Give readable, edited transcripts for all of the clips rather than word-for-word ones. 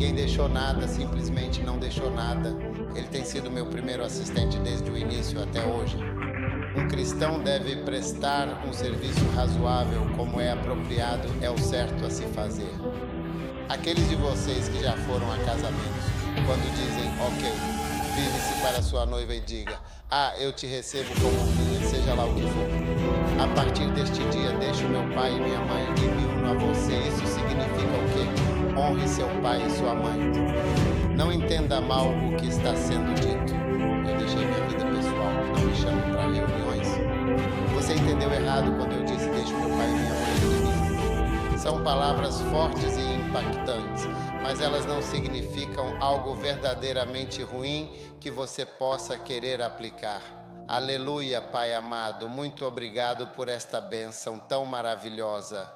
Ninguém deixou nada, simplesmente não deixou nada. Ele tem sido meu primeiro assistente desde o início até hoje. Um cristão deve prestar um serviço razoável, como é apropriado, é o certo a se fazer. Aqueles de vocês que já foram a casamentos, quando dizem, ok, vire-se para sua noiva e diga, eu te recebo como minha, seja lá o que for. A partir deste dia, deixo meu pai e minha mãe e me uno a você. Isso significa o quê? Honre seu pai e sua mãe. Não entenda mal o que está sendo dito. Eu deixei minha vida pessoal, não me chame para reuniões. Você entendeu errado quando eu disse, deixo meu pai e minha mãe em mim. São palavras fortes e impactantes, mas elas não significam algo verdadeiramente ruim que você possa querer aplicar. Aleluia, Pai amado, muito obrigado por esta bênção tão maravilhosa.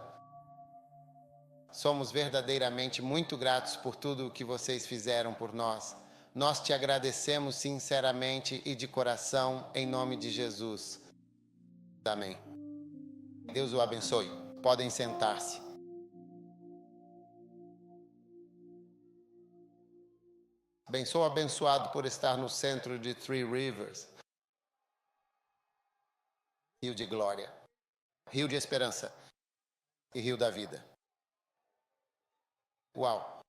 Somos verdadeiramente muito gratos por tudo o que vocês fizeram por nós. Nós te agradecemos sinceramente e de coração, em nome de Jesus. Amém. Deus o abençoe. Podem sentar-se. Bem, sou abençoado por estar no centro de Three Rivers. Rio de glória, rio de esperança e rio da vida. Uau!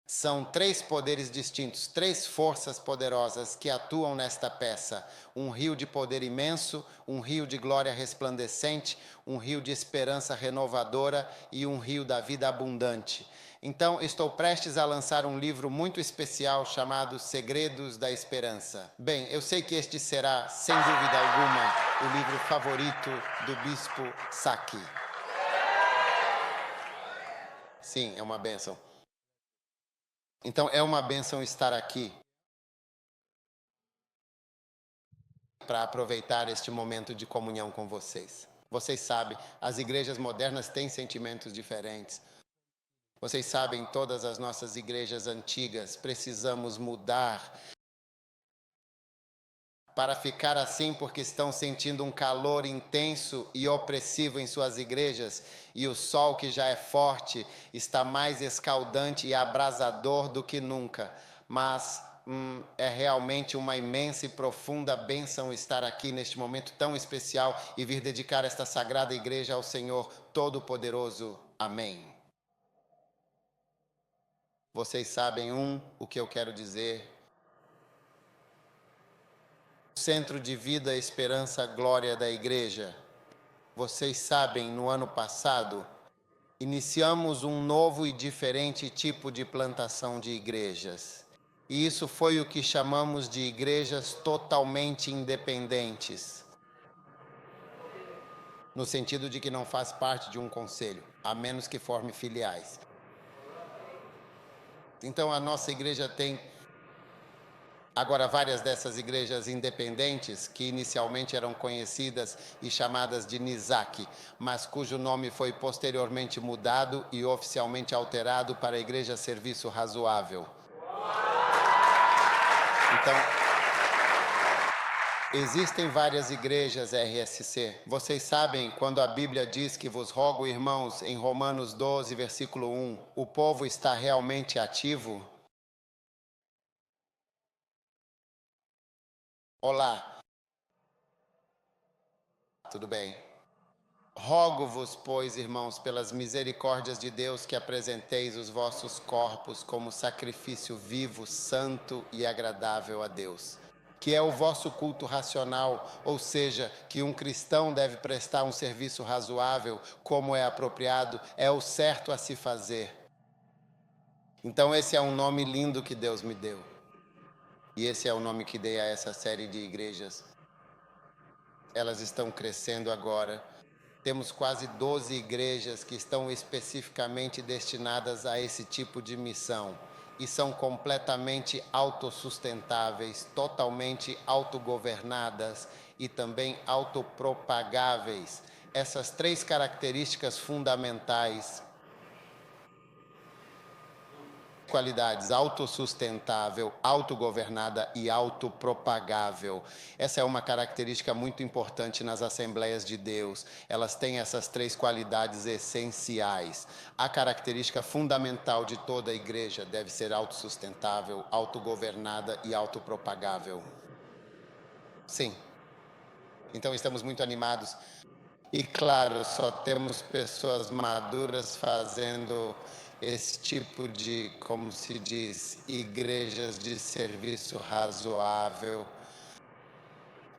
São três poderes distintos, três forças poderosas que atuam nesta peça. Um rio de poder imenso, um rio de glória resplandecente, um rio de esperança renovadora e um rio da vida abundante. Então, estou prestes a lançar um livro muito especial chamado Segredos da Esperança. Bem, eu sei que este será, sem dúvida alguma, o livro favorito do Bispo Saki. Sim, é uma bênção. Então, é uma bênção estar aqui para aproveitar este momento de comunhão com vocês. Vocês sabem, as igrejas modernas têm sentimentos diferentes. Vocês sabem, todas as nossas igrejas antigas precisamos mudar para ficar assim porque estão sentindo um calor intenso e opressivo em suas igrejas e o sol que já é forte está mais escaldante e abrasador do que nunca. Mas é realmente uma imensa e profunda bênção estar aqui neste momento tão especial e vir dedicar esta sagrada igreja ao Senhor Todo-Poderoso. Amém. Vocês sabem o que eu quero dizer. Centro de Vida, Esperança, Glória da Igreja. Vocês sabem, no ano passado, iniciamos um novo e diferente tipo de plantação de igrejas. E isso foi o que chamamos de igrejas totalmente independentes. No sentido de que não faz parte de um conselho, a menos que forme filiais. Então a nossa igreja tem agora várias dessas igrejas independentes, que inicialmente eram conhecidas e chamadas de Nizaki, mas cujo nome foi posteriormente mudado e oficialmente alterado para a Igreja Serviço Razoável. Então, existem várias igrejas RSC. Vocês sabem quando a Bíblia diz que vos rogo, irmãos, em Romanos 12, versículo 1, o povo está realmente ativo? Olá. Tudo bem? Rogo-vos, pois, irmãos, pelas misericórdias de Deus, que apresenteis os vossos corpos como sacrifício vivo, santo e agradável a Deus, que é o vosso culto racional, ou seja, que um cristão deve prestar um serviço razoável, como é apropriado, é o certo a se fazer. Então esse é um nome lindo que Deus me deu. E esse é o nome que dei a essa série de igrejas. Elas estão crescendo agora. Temos quase 12 igrejas que estão especificamente destinadas a esse tipo de missão e são completamente autossustentáveis, totalmente autogovernadas e também autopropagáveis. Essas três características fundamentais qualidades: autossustentável, autogovernada e autopropagável. Essa é uma característica muito importante nas Assembleias de Deus. Elas têm essas três qualidades essenciais. A característica fundamental de toda a igreja deve ser autossustentável, autogovernada e autopropagável. Sim. Então estamos muito animados. E claro, só temos pessoas maduras fazendo esse tipo de, como se diz, igrejas de serviço razoável.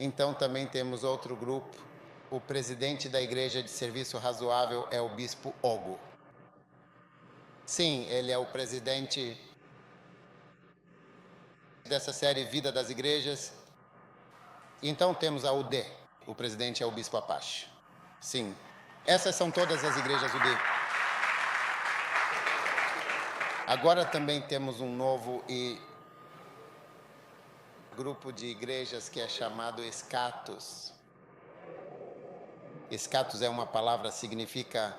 Então também temos outro grupo. O presidente da igreja de serviço razoável é o bispo Ogo. Sim, ele é o presidente dessa série Vida das Igrejas. Então temos a UD. O presidente é o bispo Apache. Sim, essas são todas as igrejas UD. Agora também temos um novo grupo de igrejas que é chamado Escatos. Escatos é uma palavra que significa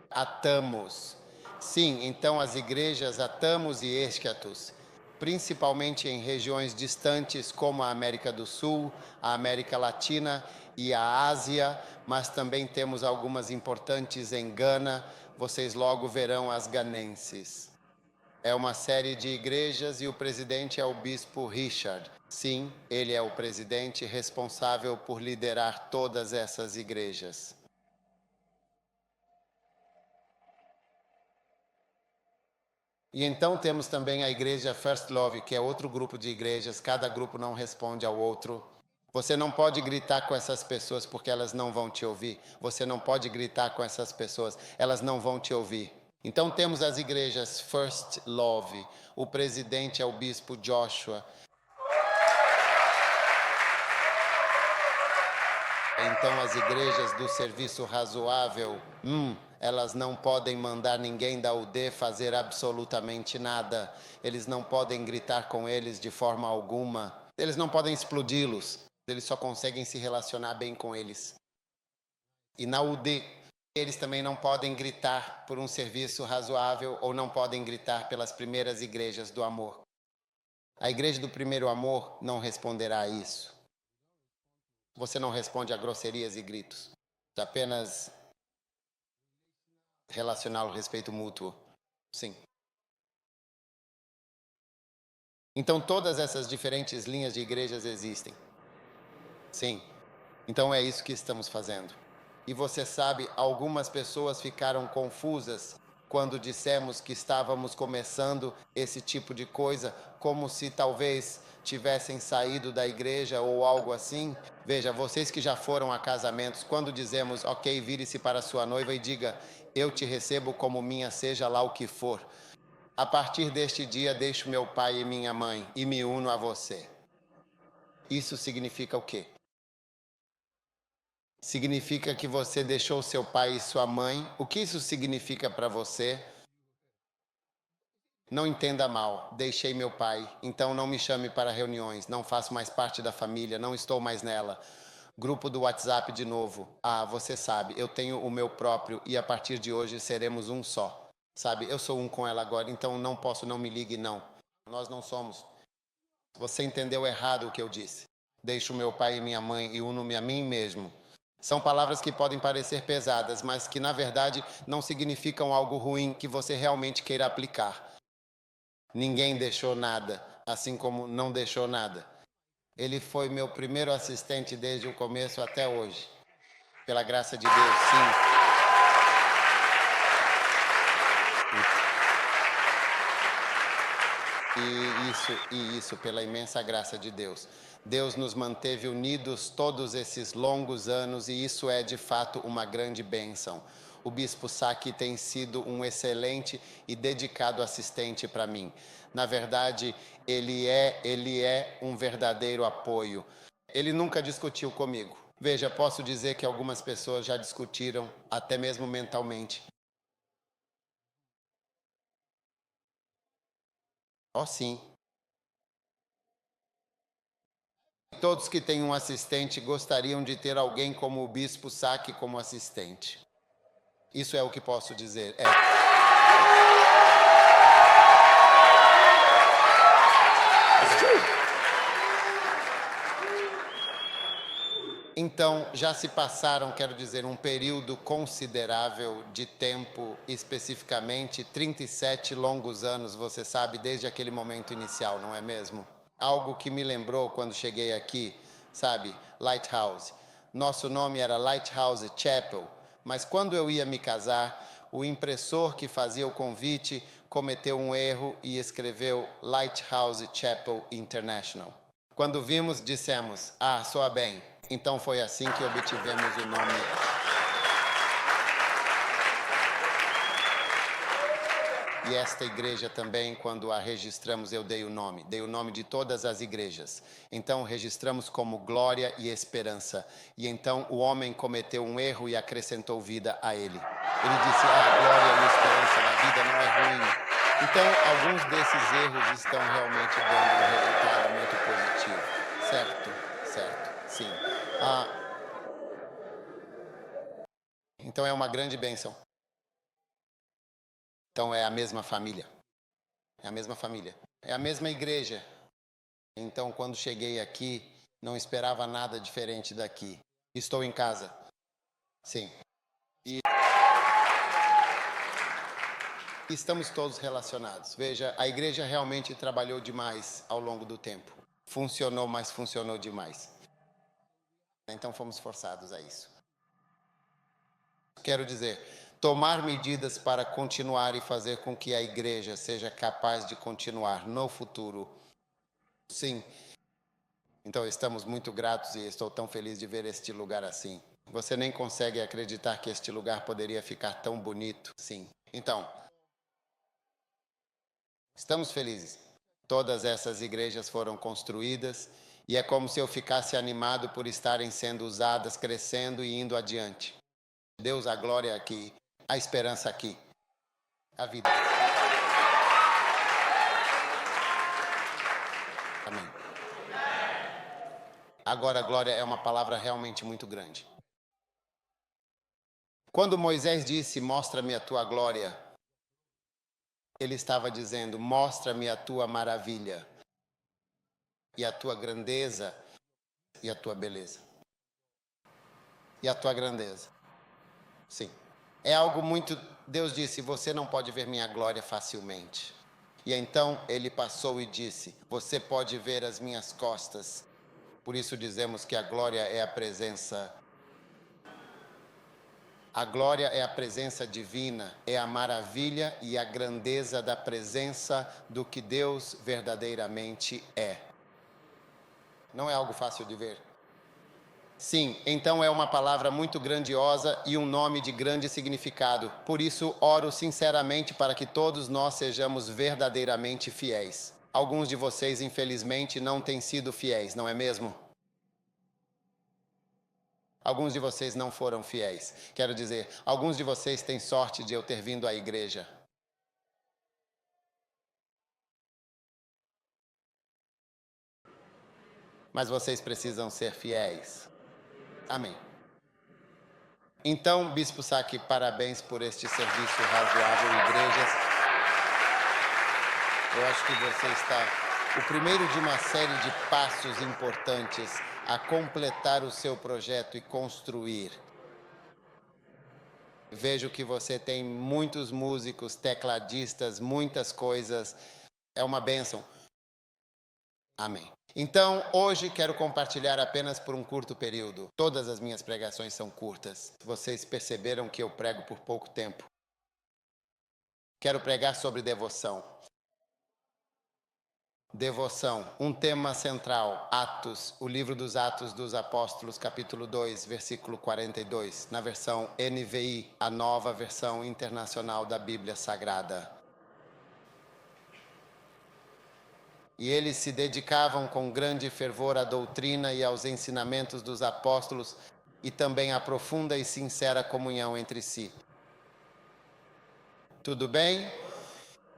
atamos. Sim, então as igrejas atamos e escatos, principalmente em regiões distantes como a América do Sul, a América Latina e a Ásia, mas também temos algumas importantes em Gana. Vocês logo verão as ganenses. É uma série de igrejas e o presidente é o bispo Richard. Sim, ele é o presidente responsável por liderar todas essas igrejas. E então temos também a igreja First Love, que é outro grupo de igrejas. Cada grupo não responde ao outro. Você não pode gritar com essas pessoas porque elas não vão te ouvir. Você não pode gritar com essas pessoas, elas não vão te ouvir. Então temos as igrejas First Love. O presidente é o bispo Joshua. Então as igrejas do serviço razoável, elas não podem mandar ninguém da UD fazer absolutamente nada. Eles não podem gritar com eles de forma alguma. Eles não podem explodi-los. Eles só conseguem se relacionar bem com eles. E na UD, eles também não podem gritar por um serviço razoável ou não podem gritar pelas primeiras igrejas do amor. A igreja do primeiro amor não responderá a isso. Você não responde a grosserias e gritos. Apenas relacional, respeito mútuo. Sim. Então todas essas diferentes linhas de igrejas existem. Sim. Então é isso que estamos fazendo. E você sabe, algumas pessoas ficaram confusas quando dissemos que estávamos começando esse tipo de coisa, como se talvez tivessem saído da igreja ou algo assim. Veja, vocês que já foram a casamentos, quando dizemos, ok, vire-se para sua noiva e diga, eu te recebo como minha, seja lá o que for. A partir deste dia, deixo meu pai e minha mãe e me uno a você. Isso significa o quê? Significa que você deixou seu pai e sua mãe. O que isso significa para você? Não entenda mal, deixei meu pai, então não me chame para reuniões, não faço mais parte da família, não estou mais nela. Grupo do WhatsApp de novo. Ah, você sabe, eu tenho o meu próprio e a partir de hoje seremos um só. Sabe, eu sou um com ela agora, então não posso, não me ligue, não. Nós não somos. Você entendeu errado o que eu disse. Deixo meu pai e minha mãe e uno-me a mim mesmo. São palavras que podem parecer pesadas, mas que na verdade não significam algo ruim que você realmente queira aplicar. Ninguém deixou nada, assim como não deixou nada. Ele foi meu primeiro assistente desde o começo até hoje. Pela graça de Deus, sim. E isso pela imensa graça de Deus. Deus nos manteve unidos todos esses longos anos e isso é de fato uma grande bênção. O Bispo Saki tem sido um excelente e dedicado assistente para mim. Na verdade, ele é um verdadeiro apoio. Ele nunca discutiu comigo. Veja, posso dizer que algumas pessoas já discutiram, até mesmo mentalmente. Oh, sim. Todos que têm um assistente gostariam de ter alguém como o Bispo Saki como assistente. Isso é o que posso dizer. Então, já se passaram, quero dizer, um período considerável de tempo, especificamente 37 longos anos, você sabe, desde aquele momento inicial, não é mesmo? Algo que me lembrou quando cheguei aqui, sabe, Lighthouse. Nosso nome era Lighthouse Chapel, mas quando eu ia me casar, o impressor que fazia o convite cometeu um erro e escreveu Lighthouse Chapel International. Quando vimos, dissemos, soa bem. Então foi assim que obtivemos o nome. E esta igreja também, quando a registramos, eu dei o nome de todas as igrejas. Então registramos como Glória e Esperança. E então o homem cometeu um erro e acrescentou vida a ele. Ele disse, a glória e a esperança na vida não é ruim. Então alguns desses erros estão realmente dando um resultado muito positivo. Certo, sim. Então é uma grande bênção. Então é a mesma família. É a mesma família. É a mesma igreja. Então quando cheguei aqui, não esperava nada diferente daqui. Estou em casa. Sim. E estamos todos relacionados. Veja, a igreja realmente trabalhou demais ao longo do tempo. Funcionou, mas funcionou demais. Então fomos forçados a isso. Quero dizer, tomar medidas para continuar e fazer com que a igreja seja capaz de continuar no futuro. Sim. Então estamos muito gratos e estou tão feliz de ver este lugar assim. Você nem consegue acreditar que este lugar poderia ficar tão bonito. Sim. Então, estamos felizes. Todas essas igrejas foram construídas e é como se eu ficasse animado por estarem sendo usadas, crescendo e indo adiante. Deus, a glória aqui, a esperança aqui, a vida. Amém. Agora, glória é uma palavra realmente muito grande. Quando Moisés disse, mostra-me a tua glória, ele estava dizendo, mostra-me a tua maravilha, e a tua grandeza, e a tua beleza. E a tua grandeza. Sim. É algo muito... Deus disse, você não pode ver minha glória facilmente. E então ele passou e disse, você pode ver as minhas costas. Por isso dizemos que a glória é a presença. A glória é a presença divina, é a maravilha e a grandeza da presença do que Deus verdadeiramente é. Não é algo fácil de ver. Sim, então é uma palavra muito grandiosa e um nome de grande significado. Por isso, oro sinceramente para que todos nós sejamos verdadeiramente fiéis. Alguns de vocês, infelizmente, não têm sido fiéis, não é mesmo? Alguns de vocês não foram fiéis. Quero dizer, alguns de vocês têm sorte de eu ter vindo à igreja. Mas vocês precisam ser fiéis. Amém. Então, Bispo Saki, parabéns por este serviço razoável, igrejas. Eu acho que você está... O primeiro de uma série de passos importantes a completar o seu projeto e construir. Vejo que você tem muitos músicos, tecladistas, muitas coisas. É uma bênção. Amém. Então, hoje quero compartilhar apenas por um curto período. Todas as minhas pregações são curtas. Vocês perceberam que eu prego por pouco tempo. Quero pregar sobre devoção. Devoção, um tema central, Atos, o livro dos Atos dos Apóstolos, capítulo 2, versículo 42, na versão NVI, a nova versão internacional da Bíblia Sagrada. E eles se dedicavam com grande fervor à doutrina e aos ensinamentos dos apóstolos e também à profunda e sincera comunhão entre si. Tudo bem?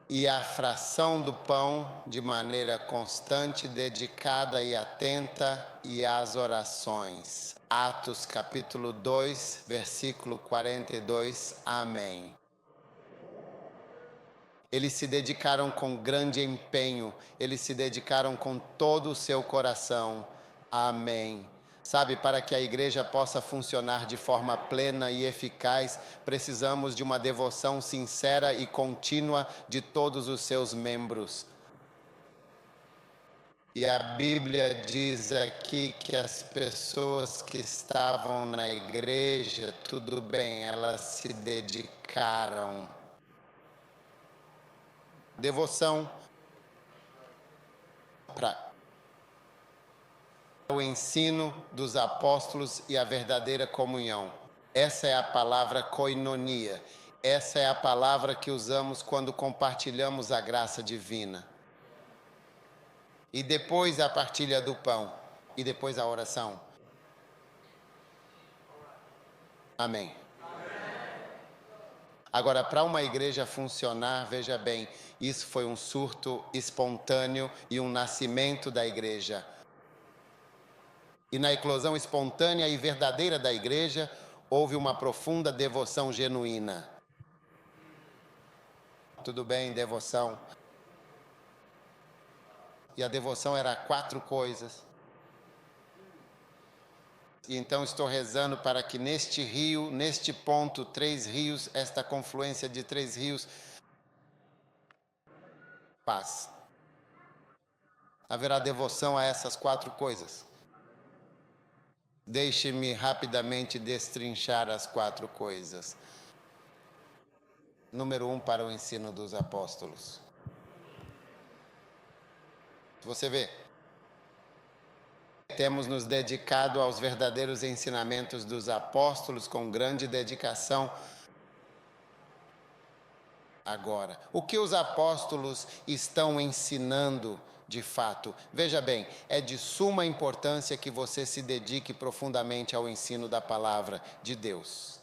E a fração do pão de maneira constante, dedicada e atenta, e às orações. Atos capítulo 2, versículo 42. Amém. Eles se dedicaram com grande empenho, eles se dedicaram com todo o seu coração. Amém. Sabe, para que a igreja possa funcionar de forma plena e eficaz, precisamos de uma devoção sincera e contínua de todos os seus membros. E a Bíblia diz aqui que as pessoas que estavam na igreja, tudo bem, elas se dedicaram. Devoção para o ensino dos apóstolos e a verdadeira comunhão. Essa é a palavra koinonia. Essa é a palavra que usamos quando compartilhamos a graça divina. E depois a partilha do pão. E depois a oração. Amém. Agora, para uma igreja funcionar, veja bem, isso foi um surto espontâneo e um nascimento da igreja. E na eclosão espontânea e verdadeira da igreja, houve uma profunda devoção genuína. Tudo bem, devoção. E a devoção era 4 coisas. E então estou rezando para que neste rio, neste ponto, 3 rios, esta confluência de 3 rios, paz. Haverá devoção a essas 4 coisas. Deixe-me rapidamente destrinchar as 4 coisas. Número 1, para o ensino dos apóstolos. Você vê, temos nos dedicado aos verdadeiros ensinamentos dos apóstolos com grande dedicação. Agora, o que os apóstolos estão ensinando de fato? Veja bem, é de suma importância que você se dedique profundamente ao ensino da palavra de Deus.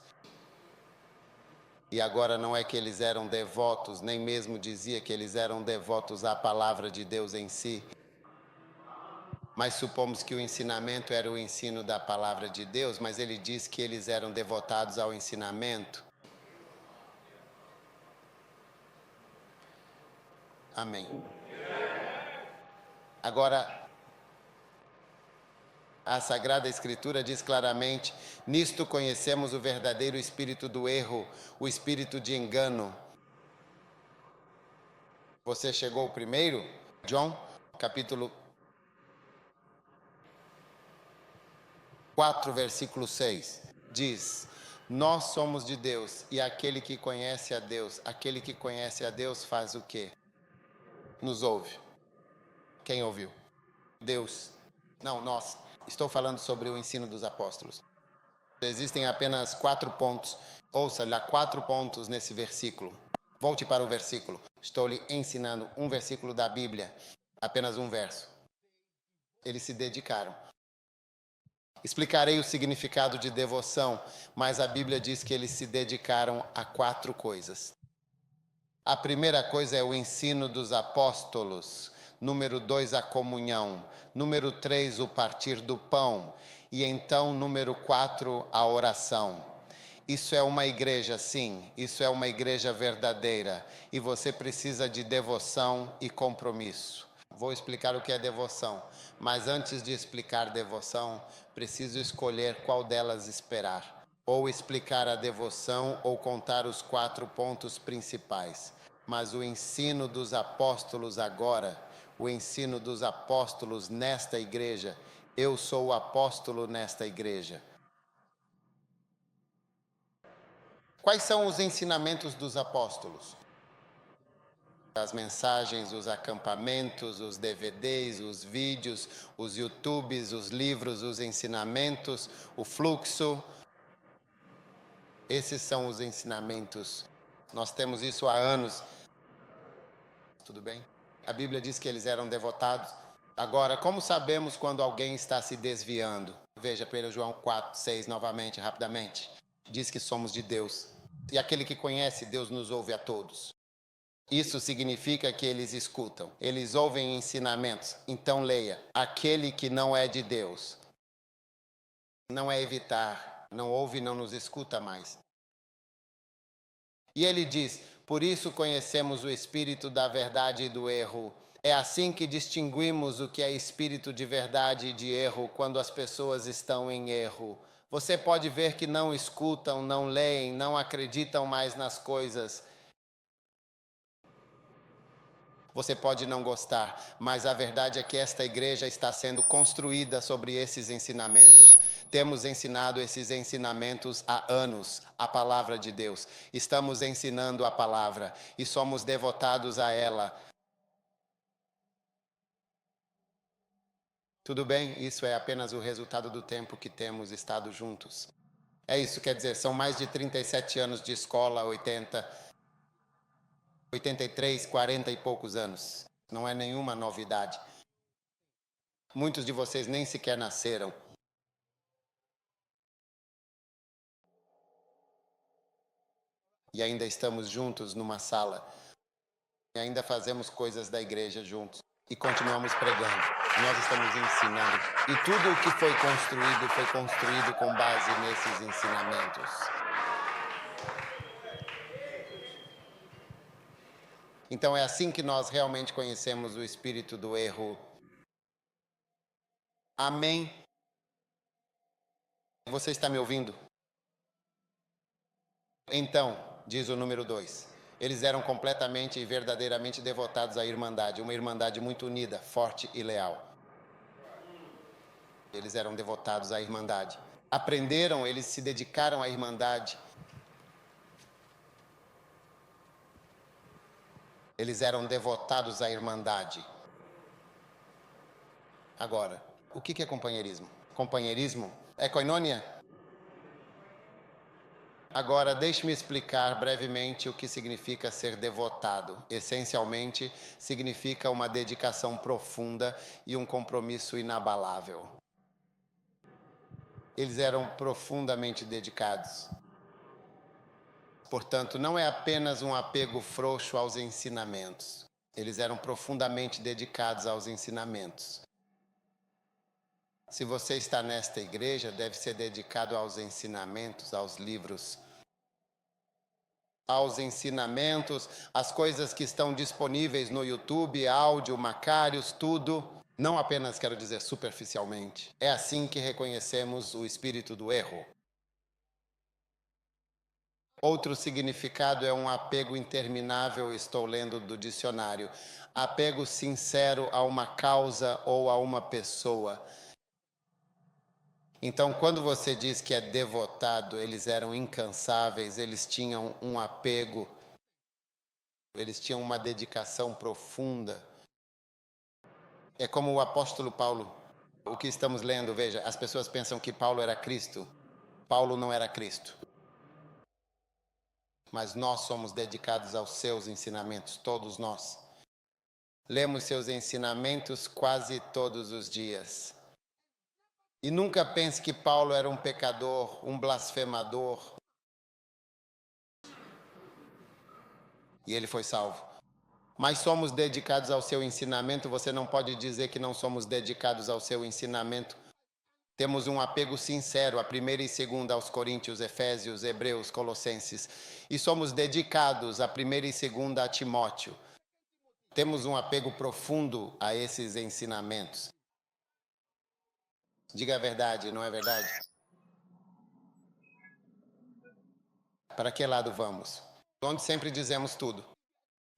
E agora não é que eles eram devotos, nem mesmo dizia que eles eram devotos à palavra de Deus em si. Mas supomos que o ensinamento era o ensino da palavra de Deus, mas ele diz que eles eram devotados ao ensinamento. Amém. Agora, a Sagrada Escritura diz claramente: nisto conhecemos o verdadeiro espírito do erro, o espírito de engano. Você chegou primeiro? João, capítulo 4, versículo 6, diz: nós somos de Deus, e aquele que conhece a Deus faz o quê? Nos ouve. Quem ouviu? Deus. Não, nós. Estou falando sobre o ensino dos apóstolos. Existem apenas 4 pontos. Ouça, há 4 pontos nesse versículo. Volte para o versículo. Estou lhe ensinando um versículo da Bíblia. Apenas um verso. Eles se dedicaram. Explicarei o significado de devoção, mas a Bíblia diz que eles se dedicaram a 4 coisas. A primeira coisa é o ensino dos apóstolos. Número 2, a comunhão. Número 3, o partir do pão. E então, número 4, a oração. Isso é uma igreja, sim. Isso é uma igreja verdadeira. E você precisa de devoção e compromisso. Vou explicar o que é devoção. Mas antes de explicar devoção, preciso escolher qual delas esperar. Ou explicar a devoção ou contar os 4 pontos principais. Mas o ensino dos apóstolos agora, o ensino dos apóstolos nesta igreja, eu sou o apóstolo nesta igreja. Quais são os ensinamentos dos apóstolos? As mensagens, os acampamentos, os DVDs, os vídeos, os YouTubes, os livros, os ensinamentos, o fluxo. Esses são os ensinamentos. Nós temos isso há anos. Tudo bem? A Bíblia diz que eles eram devotados. Agora, como sabemos quando alguém está se desviando? Veja 1 João 4, 6 novamente, rapidamente. Diz que somos de Deus. E aquele que conhece Deus nos ouve a todos. Isso significa que eles escutam. Eles ouvem ensinamentos. Então leia. Aquele que não é de Deus. Não é evitar. Não ouve e não nos escuta mais. E ele diz: por isso conhecemos o espírito da verdade e do erro. É assim que distinguimos o que é espírito de verdade e de erro quando as pessoas estão em erro. Você pode ver que não escutam, não leem, não acreditam mais nas coisas. Você pode não gostar, mas a verdade é que esta igreja está sendo construída sobre esses ensinamentos. Temos ensinado esses ensinamentos há anos, a palavra de Deus. Estamos ensinando a palavra e somos devotados a ela. Tudo bem? Isso é apenas o resultado do tempo que temos estado juntos. É isso, quer dizer, são mais de 37 anos de escola, 83, 40 e poucos anos. Não é nenhuma novidade. Muitos de vocês nem sequer nasceram. E ainda estamos juntos numa sala. E ainda fazemos coisas da igreja juntos. E continuamos pregando. Nós estamos ensinando. E tudo o que foi construído com base nesses ensinamentos. Então é assim que nós realmente conhecemos o espírito do erro. Amém? Você está me ouvindo? Então, diz o número 2, eles eram completamente e verdadeiramente devotados à irmandade, uma irmandade muito unida, forte e leal. Eles eram devotados à irmandade. Aprenderam, eles se dedicaram à irmandade. Eles eram devotados à irmandade. Agora, o que é companheirismo? Companheirismo é koinonia? Agora, deixe-me explicar brevemente o que significa ser devotado. Essencialmente, significa uma dedicação profunda e um compromisso inabalável. Eles eram profundamente dedicados. Portanto, não é apenas um apego frouxo aos ensinamentos. Eles eram profundamente dedicados aos ensinamentos. Se você está nesta igreja, deve ser dedicado aos ensinamentos, aos livros, aos ensinamentos, às coisas que estão disponíveis no YouTube, áudio, Macários, tudo. Não apenas, quero dizer, superficialmente. É assim que reconhecemos o espírito do erro. Outro significado é um apego interminável, estou lendo do dicionário. Apego sincero a uma causa ou a uma pessoa. Então, quando você diz que é devotado, eles eram incansáveis, eles tinham um apego, eles tinham uma dedicação profunda. É como o apóstolo Paulo, o que estamos lendo, veja, as pessoas pensam que Paulo era Cristo. Paulo não era Cristo. Mas nós somos dedicados aos seus ensinamentos, todos nós. Lemos seus ensinamentos quase todos os dias. E nunca pense que Paulo era um pecador, um blasfemador. E ele foi salvo. Mas somos dedicados ao seu ensinamento, você não pode dizer que não somos dedicados ao seu ensinamento. Temos um apego sincero a 1ª e 2ª aos Coríntios, Efésios, Hebreus, Colossenses. E somos dedicados a 1ª e 2ª a Timóteo. Temos um apego profundo a esses ensinamentos. Diga a verdade, não é verdade? Para que lado vamos? Onde sempre dizemos tudo.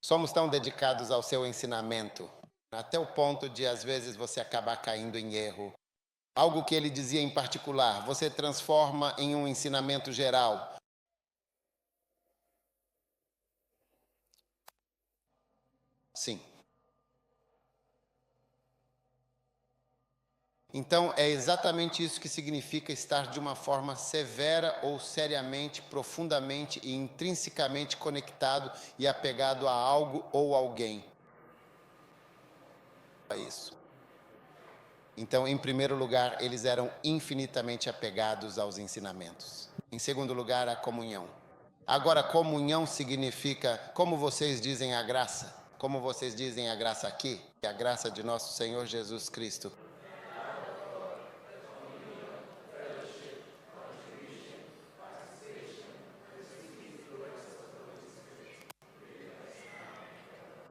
Somos tão dedicados ao seu ensinamento, até o ponto de, às vezes, você acabar caindo em erro. Algo que ele dizia em particular, você transforma em um ensinamento geral. Sim. Então, é exatamente isso que significa estar de uma forma severa ou seriamente, profundamente e intrinsecamente conectado e apegado a algo ou alguém. É isso. Então, em primeiro lugar, eles eram infinitamente apegados aos ensinamentos. Em segundo lugar, a comunhão. Agora, comunhão significa, como vocês dizem a graça? Como vocês dizem a graça aqui? É a graça de nosso Senhor Jesus Cristo.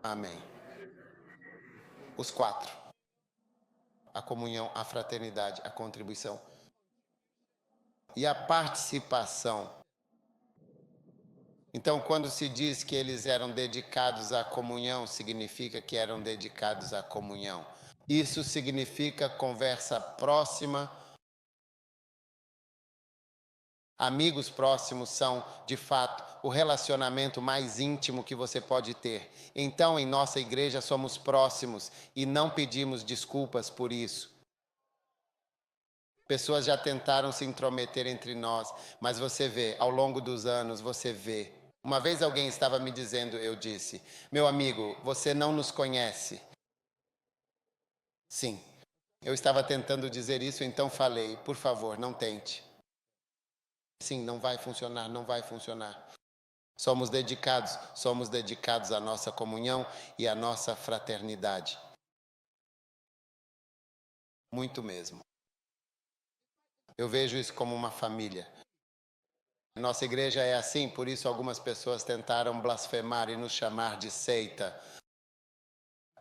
Amém. Os 4. A comunhão, a fraternidade, a contribuição e a participação. Então, quando se diz que eles eram dedicados à comunhão, significa que eram dedicados à comunhão. Isso significa conversa próxima. Amigos próximos são, de fato, o relacionamento mais íntimo que você pode ter. Então, em nossa igreja, somos próximos e não pedimos desculpas por isso. Pessoas já tentaram se intrometer entre nós, mas você vê, ao longo dos anos, você vê. Uma vez alguém estava me dizendo, eu disse, meu amigo, você não nos conhece. Sim, eu estava tentando dizer isso, então falei, por favor, não tente. Sim, não vai funcionar, não vai funcionar. Somos dedicados à nossa comunhão e à nossa fraternidade. Muito mesmo. Eu vejo isso como uma família. Nossa igreja é assim, por isso algumas pessoas tentaram blasfemar e nos chamar de seita.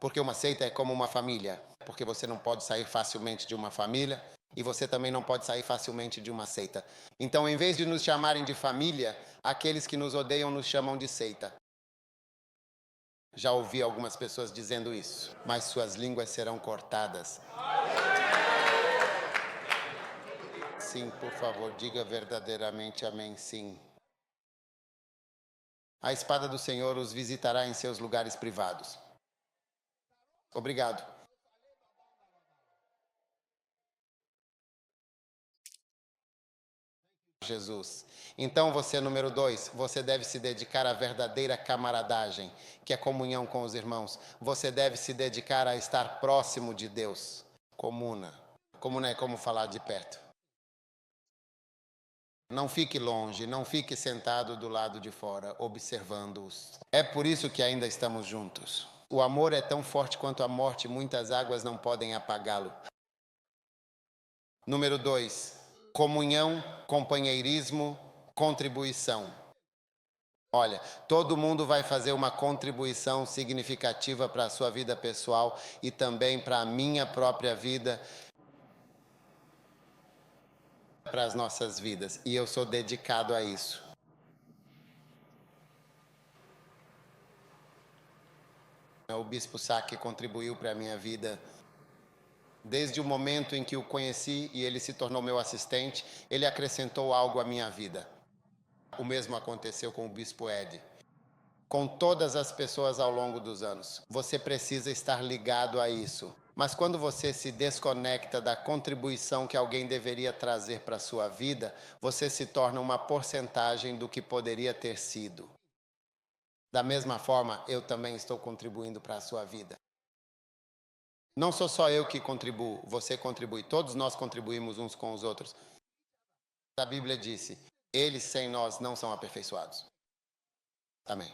Porque uma seita é como uma família. Porque você não pode sair facilmente de uma família e você também não pode sair facilmente de uma seita. Então, em vez de nos chamarem de família, aqueles que nos odeiam nos chamam de seita. Já ouvi algumas pessoas dizendo isso, mas suas línguas serão cortadas. Sim, por favor, diga verdadeiramente amém, sim. A espada do Senhor os visitará em seus lugares privados. Obrigado. Jesus. Então você, número 2, você deve se dedicar à verdadeira camaradagem, que é comunhão com os irmãos. Você deve se dedicar a estar próximo de Deus. Comuna. Comuna é como falar de perto. Não fique longe, não fique sentado do lado de fora, observando-os. É por isso que ainda estamos juntos. O amor é tão forte quanto a morte, muitas águas não podem apagá-lo. Número 2, comunhão, companheirismo, contribuição. Olha, todo mundo vai fazer uma contribuição significativa para a sua vida pessoal e também para a minha própria vida, para as nossas vidas. E eu sou dedicado a isso. O Bispo Saque contribuiu para a minha vida desde o momento em que o conheci e ele se tornou meu assistente. Ele acrescentou algo à minha vida. O mesmo aconteceu com o Bispo Ed. Com todas as pessoas ao longo dos anos. Você precisa estar ligado a isso. Mas quando você se desconecta da contribuição que alguém deveria trazer para a sua vida, você se torna uma porcentagem do que poderia ter sido. Da mesma forma, eu também estou contribuindo para a sua vida. Não sou só eu que contribuo, você contribui. Todos nós contribuímos uns com os outros. A Bíblia disse, eles sem nós não são aperfeiçoados. Amém.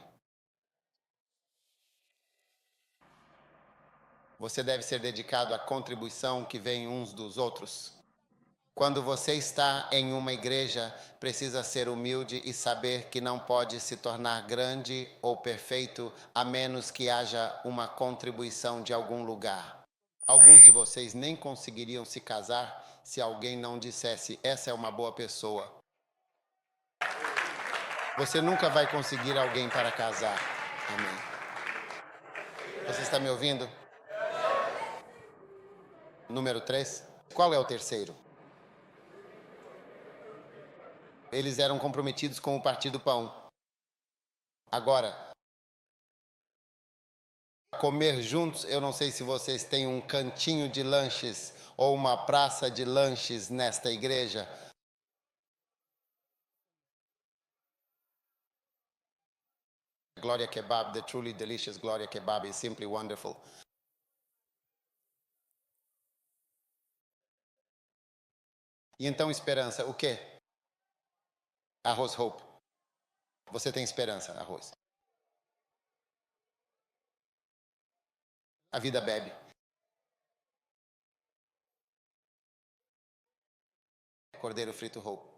Você deve ser dedicado à contribuição que vem uns dos outros. Quando você está em uma igreja, precisa ser humilde e saber que não pode se tornar grande ou perfeito a menos que haja uma contribuição de algum lugar. Alguns de vocês nem conseguiriam se casar se alguém não dissesse, essa é uma boa pessoa. Você nunca vai conseguir alguém para casar. Amém. Você está me ouvindo? Número 3. Qual é o terceiro? Eles eram comprometidos com o Partido Pão. Agora, comer juntos, eu não sei se vocês têm um cantinho de lanches ou uma praça de lanches nesta igreja. Gloria Kebab, the truly delicious Gloria Kebab is simply wonderful. E então esperança, o quê? Arroz Hope. Você tem esperança, arroz. A vida bebe. Cordeiro frito Hope.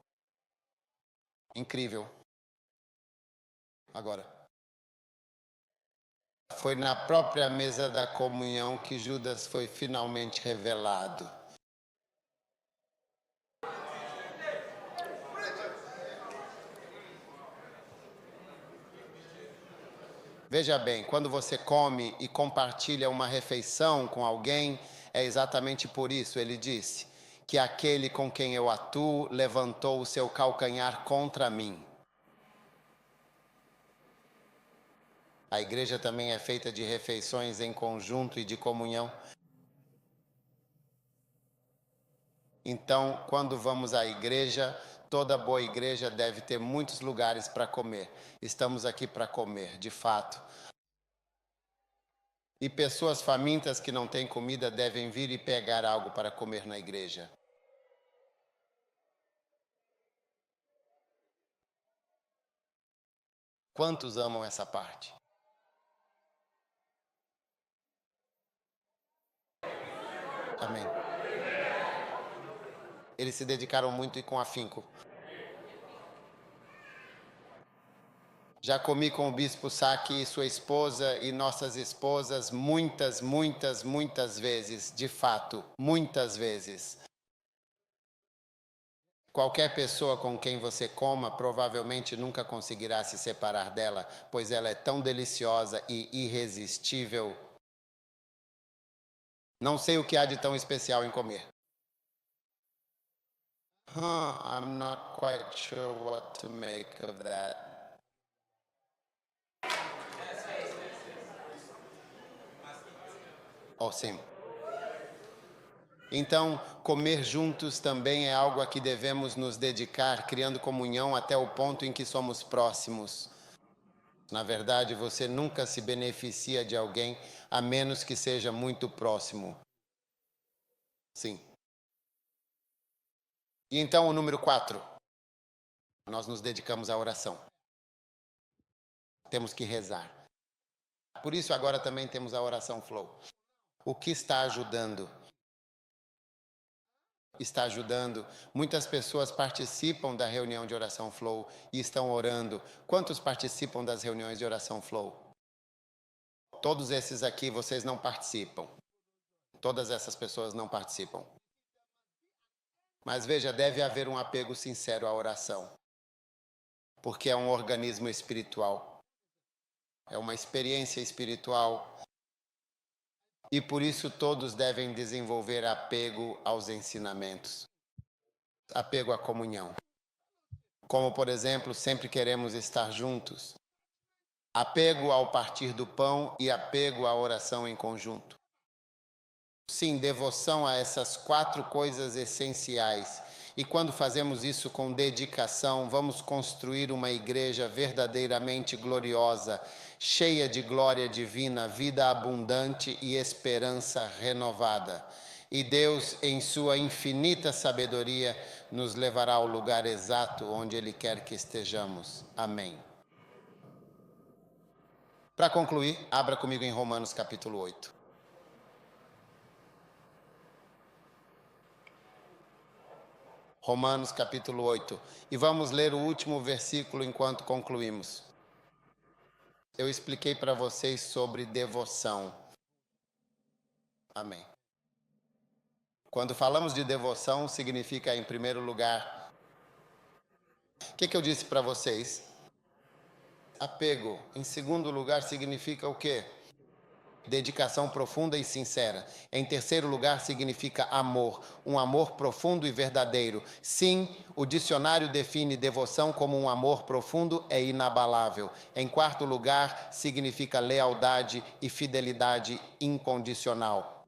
Incrível. Agora. Foi na própria mesa da comunhão que Judas foi finalmente revelado. Veja bem, quando você come e compartilha uma refeição com alguém, é exatamente por isso, ele disse, que aquele com quem eu atuo levantou o seu calcanhar contra mim. A igreja também é feita de refeições em conjunto e de comunhão. Então, quando vamos à igreja, toda boa igreja deve ter muitos lugares para comer. Estamos aqui para comer, de fato. E pessoas famintas que não têm comida devem vir e pegar algo para comer na igreja. Quantos amam essa parte? Amém. Eles se dedicaram muito e com afinco. Já comi com o bispo Saki e sua esposa e nossas esposas muitas vezes, de fato, muitas vezes. Qualquer pessoa com quem você coma provavelmente nunca conseguirá se separar dela, pois ela é tão deliciosa e irresistível. Não sei o que há de tão especial em comer. I'm not quite sure what to make of that. Oh, sim. Então, comer juntos também é algo a que devemos nos dedicar, criando comunhão até o ponto em que somos próximos. Na verdade, você nunca se beneficia de alguém a menos que seja muito próximo. Sim. E então, o número 4. Nós nos dedicamos à oração. Temos que rezar. Por isso, agora também temos a oração flow. O que está ajudando? Está ajudando. Muitas pessoas participam da reunião de oração flow e estão orando. Quantos participam das reuniões de oração flow? Todos esses aqui, vocês não participam. Todas essas pessoas não participam. Mas veja, deve haver um apego sincero à oração. Porque é um organismo espiritual. É uma experiência espiritual. E por isso todos devem desenvolver apego aos ensinamentos. Apego à comunhão. Como, por exemplo, sempre queremos estar juntos. Apego ao partir do pão e apego à oração em conjunto. Sim, devoção a essas 4 coisas essenciais. E quando fazemos isso com dedicação, vamos construir uma igreja verdadeiramente gloriosa, cheia de glória divina, vida abundante e esperança renovada. E Deus, em sua infinita sabedoria, nos levará ao lugar exato onde Ele quer que estejamos. Amém. Para concluir, abra comigo em Romanos capítulo 8. Romanos capítulo 8. E vamos ler o último versículo enquanto concluímos. Eu expliquei para vocês sobre devoção. Amém. Quando falamos de devoção, significa, em primeiro lugar, o que eu disse para vocês? Apego. Em segundo lugar, significa o quê? Dedicação profunda e sincera. Em terceiro lugar, significa amor, um amor profundo e verdadeiro. Sim, o dicionário define devoção como um amor profundo e inabalável. Em quarto lugar, significa lealdade e fidelidade incondicional.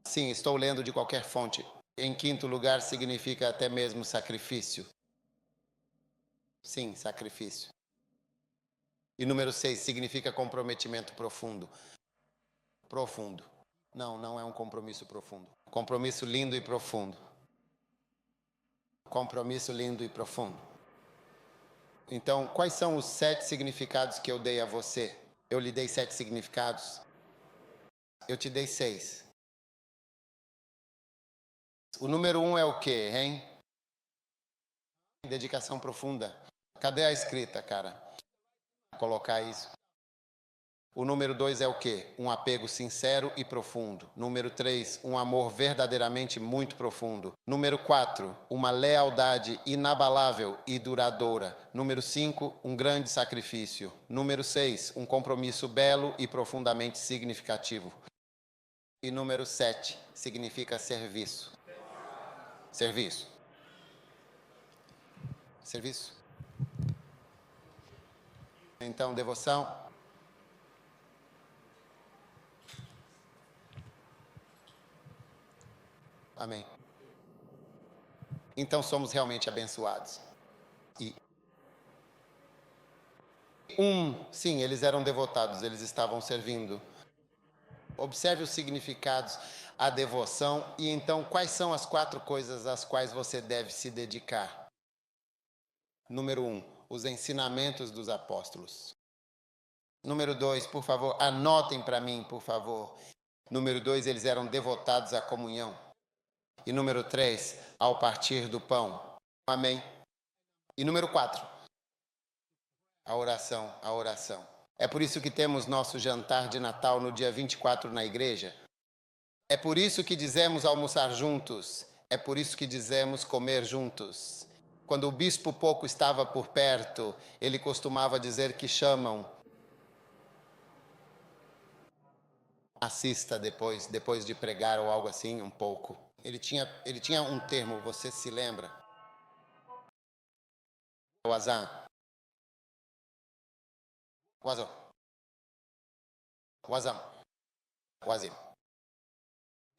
Sim, estou lendo de qualquer fonte. Em quinto lugar, significa até mesmo sacrifício. Sim, sacrifício. E número 6, significa comprometimento profundo. Profundo. Não é um compromisso profundo. Compromisso lindo e profundo. Compromisso lindo e profundo. Então, quais são os 7 significados que eu dei a você? Eu lhe dei 7 significados. Eu te dei 6. O número 1 é o quê, hein? Dedicação profunda. Cadê a escrita, cara? Vou colocar isso. O número 2 é o quê? Um apego sincero e profundo. Número 3, um amor verdadeiramente muito profundo. Número 4, uma lealdade inabalável e duradoura. Número 5, um grande sacrifício. Número 6, um compromisso belo e profundamente significativo. E número 7, significa serviço. Serviço. Serviço. Então, devoção. Amém. Então somos realmente abençoados. E sim, eles eram devotados, eles estavam servindo. Observe os significados, a devoção e então quais são as 4 coisas às quais você deve se dedicar. Número 1, os ensinamentos dos apóstolos. Número 2, por favor, anotem para mim, por favor. Número 2, eles eram devotados à comunhão. E número 3, ao partir do pão. Amém. E número 4, a oração, a oração. É por isso que temos nosso jantar de Natal no dia 24 na igreja. É por isso que dizemos almoçar juntos. É por isso que dizemos comer juntos. Quando o bispo pouco estava por perto, ele costumava dizer que chamam. Assista depois de pregar ou algo assim, um pouco. Ele tinha um termo, você se lembra? Wazam. Wazam. Wazam. Wazim.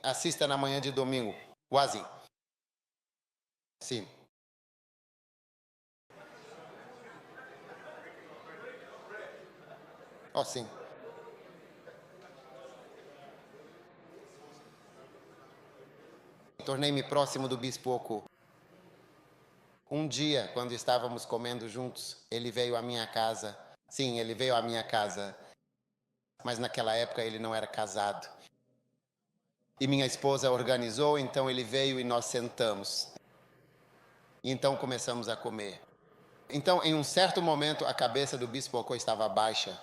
Assista na manhã de domingo. Wazim. Sim. Oh, sim. Tornei-me próximo do bispo Oku. Um dia, quando estávamos comendo juntos, ele veio à minha casa. Sim, ele veio à minha casa. Mas naquela época ele não era casado. E minha esposa organizou, então ele veio e nós sentamos. E então começamos a comer. Então, em um certo momento, a cabeça do bispo Oku estava baixa.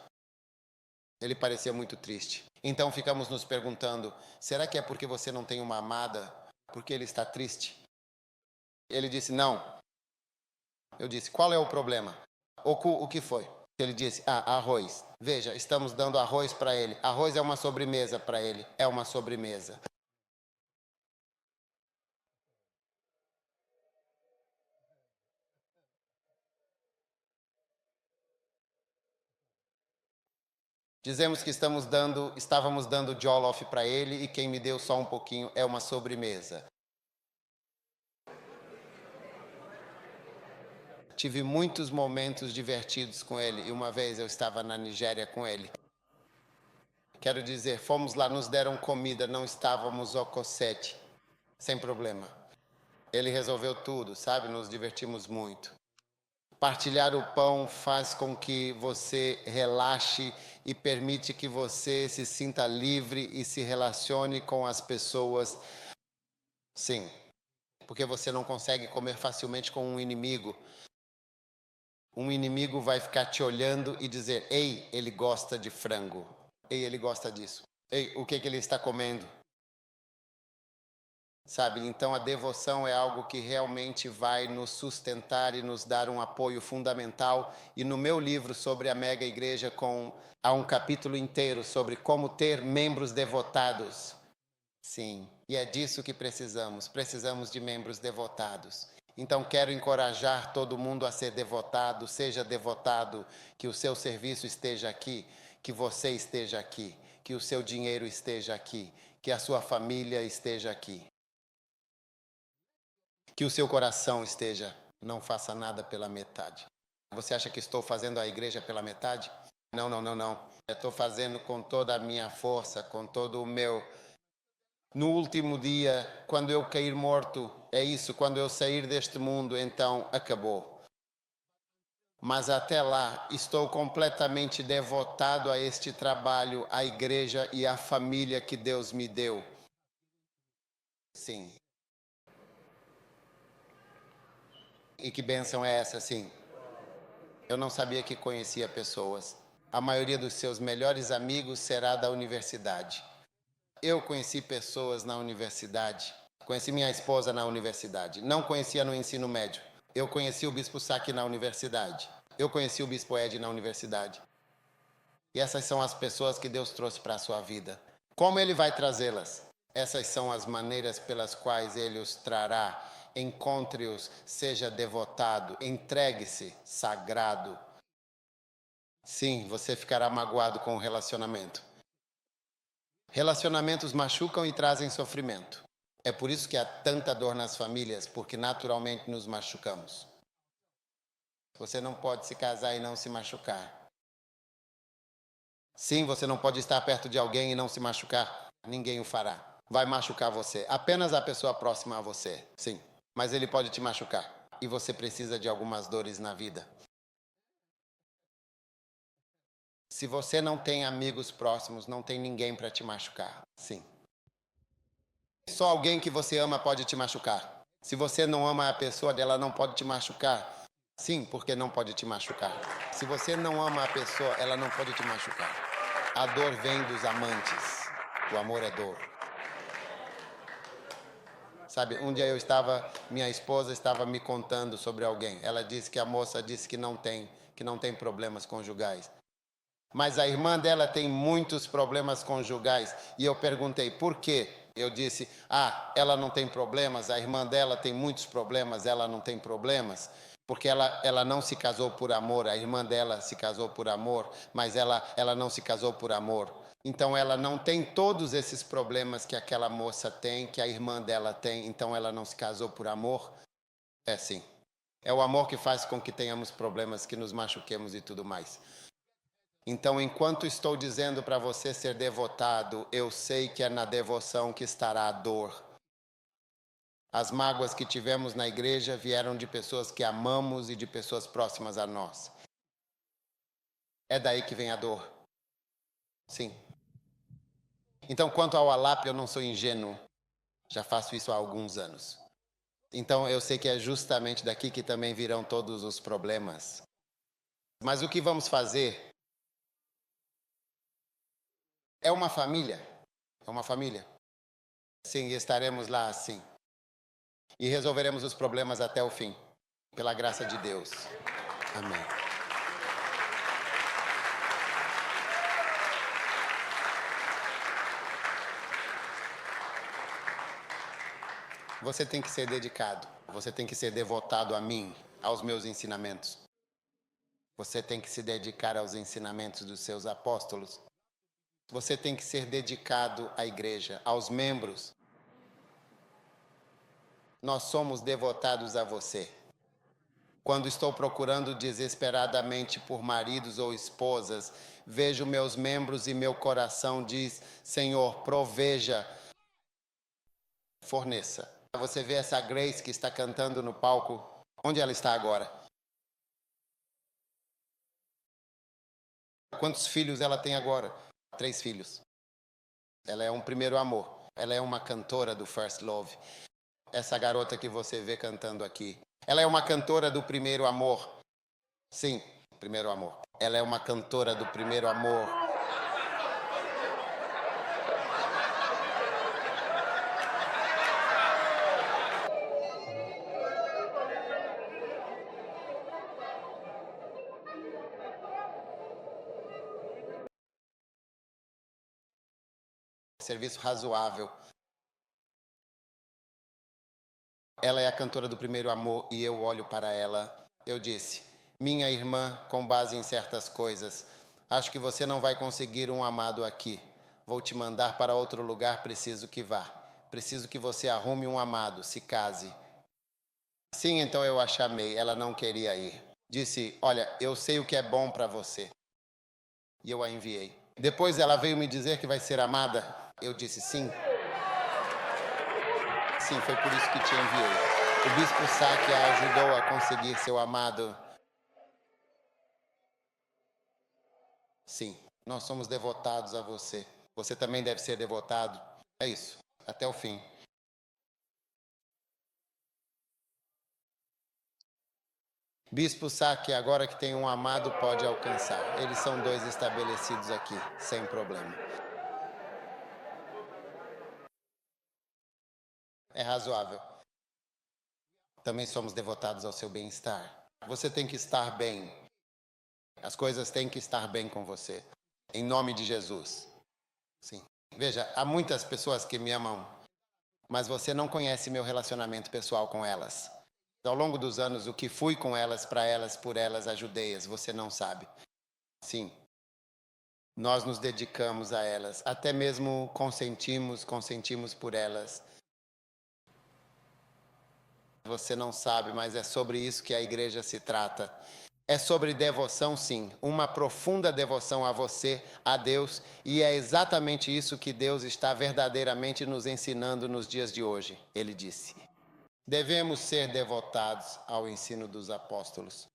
Ele parecia muito triste. Então ficamos nos perguntando, será que é porque você não tem uma amada? Porque ele está triste? Ele disse, não. Eu disse, qual é o problema? Oku, o que foi? Ele disse, arroz. Veja, estamos dando arroz para ele. Arroz é uma sobremesa para ele. É uma sobremesa. Dizemos que estávamos dando jollof para ele e quem me deu só um pouquinho é uma sobremesa. Tive muitos momentos divertidos com ele e uma vez eu estava na Nigéria com ele. Quero dizer, fomos lá, nos deram comida, não estávamos okosete, sem problema. Ele resolveu tudo, sabe? Nos divertimos muito. Partilhar o pão faz com que você relaxe e permite que você se sinta livre e se relacione com as pessoas. Sim, porque você não consegue comer facilmente com um inimigo. Um inimigo vai ficar te olhando e dizer, ei, ele gosta de frango. Ei, ele gosta disso. Ei, o que ele está comendo? Sabe, então a devoção é algo que realmente vai nos sustentar e nos dar um apoio fundamental. E no meu livro sobre a mega igreja há um capítulo inteiro sobre como ter membros devotados. Sim, e é disso que precisamos. Precisamos de membros devotados. Então quero encorajar todo mundo a ser devotado, seja devotado, que o seu serviço esteja aqui, que você esteja aqui, que o seu dinheiro esteja aqui, que a sua família esteja aqui. Que o seu coração esteja, não faça nada pela metade. Você acha que estou fazendo a igreja pela metade? Não. Eu estou fazendo com toda a minha força, com todo o meu... No último dia, quando eu cair morto, é isso, quando eu sair deste mundo, então acabou. Mas até lá, estou completamente devotado a este trabalho, à igreja e à família que Deus me deu. Sim. E que bênção é essa, sim? Eu não sabia que conhecia pessoas. a maioria dos seus melhores amigos será da universidade. Eu conheci pessoas na universidade. Conheci minha esposa na universidade. Não conhecia no ensino médio. Eu conheci o Bispo Saki na universidade. Eu conheci o Bispo Ed na universidade. E essas são as pessoas que Deus trouxe para a sua vida. Como Ele vai trazê-las? Essas são as maneiras pelas quais Ele os trará. Encontre-os, seja devotado, entregue-se, sagrado. Sim, você ficará magoado com o relacionamento. Relacionamentos machucam e trazem sofrimento. É por isso que há tanta dor nas famílias, porque naturalmente nos machucamos. Você não pode se casar e não se machucar. Sim, você não pode estar perto de alguém e não se machucar. Ninguém o fará. Vai machucar você. Apenas a pessoa próxima a você. Sim, mas ele pode te machucar. E você precisa de algumas dores na vida. Se você não tem amigos próximos, não tem ninguém para te machucar. Sim. Só alguém que você ama pode te machucar. Se você não ama a pessoa, ela não pode te machucar. Sim, porque não pode te machucar. Se você não ama a pessoa, ela não pode te machucar. A dor vem dos amantes. O amor é dor. Sabe, um dia minha esposa estava me contando sobre alguém. Ela disse que a moça disse que não tem problemas conjugais. Mas a irmã dela tem muitos problemas conjugais. E eu perguntei, por quê? Eu disse, ela não tem problemas, a irmã dela tem muitos problemas, ela não tem problemas. Porque ela não se casou por amor, a irmã dela se casou por amor, mas ela não se casou por amor. Então ela não tem todos esses problemas que aquela moça tem, que a irmã dela tem, então ela não se casou por amor. É sim. É o amor que faz com que tenhamos problemas, que nos machuquemos e tudo mais. Então, enquanto estou dizendo para você ser devotado, eu sei que é na devoção que estará a dor. As mágoas que tivemos na igreja vieram de pessoas que amamos e de pessoas próximas a nós. É daí que vem a dor. Sim. Então, quanto ao ALAP, eu não sou ingênuo. Já faço isso há alguns anos. Então, eu sei que é justamente daqui que também virão todos os problemas. Mas o que vamos fazer? É uma família. É uma família. Sim, estaremos lá assim. E resolveremos os problemas até o fim. Pela graça de Deus. Amém. Você tem que ser dedicado. Você tem que ser devotado a mim, aos meus ensinamentos. Você tem que se dedicar aos ensinamentos dos seus apóstolos. Você tem que ser dedicado à igreja, aos membros. Nós somos devotados a você. Quando estou procurando desesperadamente por maridos ou esposas, vejo meus membros e meu coração diz, Senhor, proveja, forneça. Você vê essa Grace que está cantando no palco, onde ela está agora? Quantos filhos ela tem agora? 3 filhos. Ela é um primeiro amor. Ela é uma cantora do First Love. Essa garota que você vê cantando aqui. Ela é uma cantora do primeiro amor. Sim, primeiro amor. Ela é uma cantora do primeiro amor. Serviço razoável. Ela é a cantora do primeiro amor e eu olho para ela. Eu disse, minha irmã, com base em certas coisas, acho que você não vai conseguir um amado aqui. Vou te mandar para outro lugar, preciso que vá. Preciso que você arrume um amado, se case. Sim, então eu a chamei, ela não queria ir. Disse, olha, eu sei o que é bom para você. E eu a enviei. Depois ela veio me dizer que vai ser amada. Eu disse, sim. Sim, foi por isso que te enviei. O Bispo Saki a ajudou a conseguir seu amado. Sim, nós somos devotados a você. Você também deve ser devotado. É isso, até o fim. Bispo Saki, agora que tem um amado, pode alcançar. Eles são dois estabelecidos aqui, sem problema. É razoável. Também somos devotados ao seu bem-estar. Você tem que estar bem. As coisas têm que estar bem com você. Em nome de Jesus. Sim. Veja, há muitas pessoas que me amam, mas você não conhece meu relacionamento pessoal com elas. Ao longo dos anos, o que fui com elas, para elas, por elas, ajudei-as, você não sabe. Sim. Nós nos dedicamos a elas, até mesmo consentimos por elas. Você não sabe, mas é sobre isso que a igreja se trata. É sobre devoção, sim, uma profunda devoção a você, a Deus, e é exatamente isso que Deus está verdadeiramente nos ensinando nos dias de hoje. Ele disse: devemos ser devotados ao ensino dos apóstolos.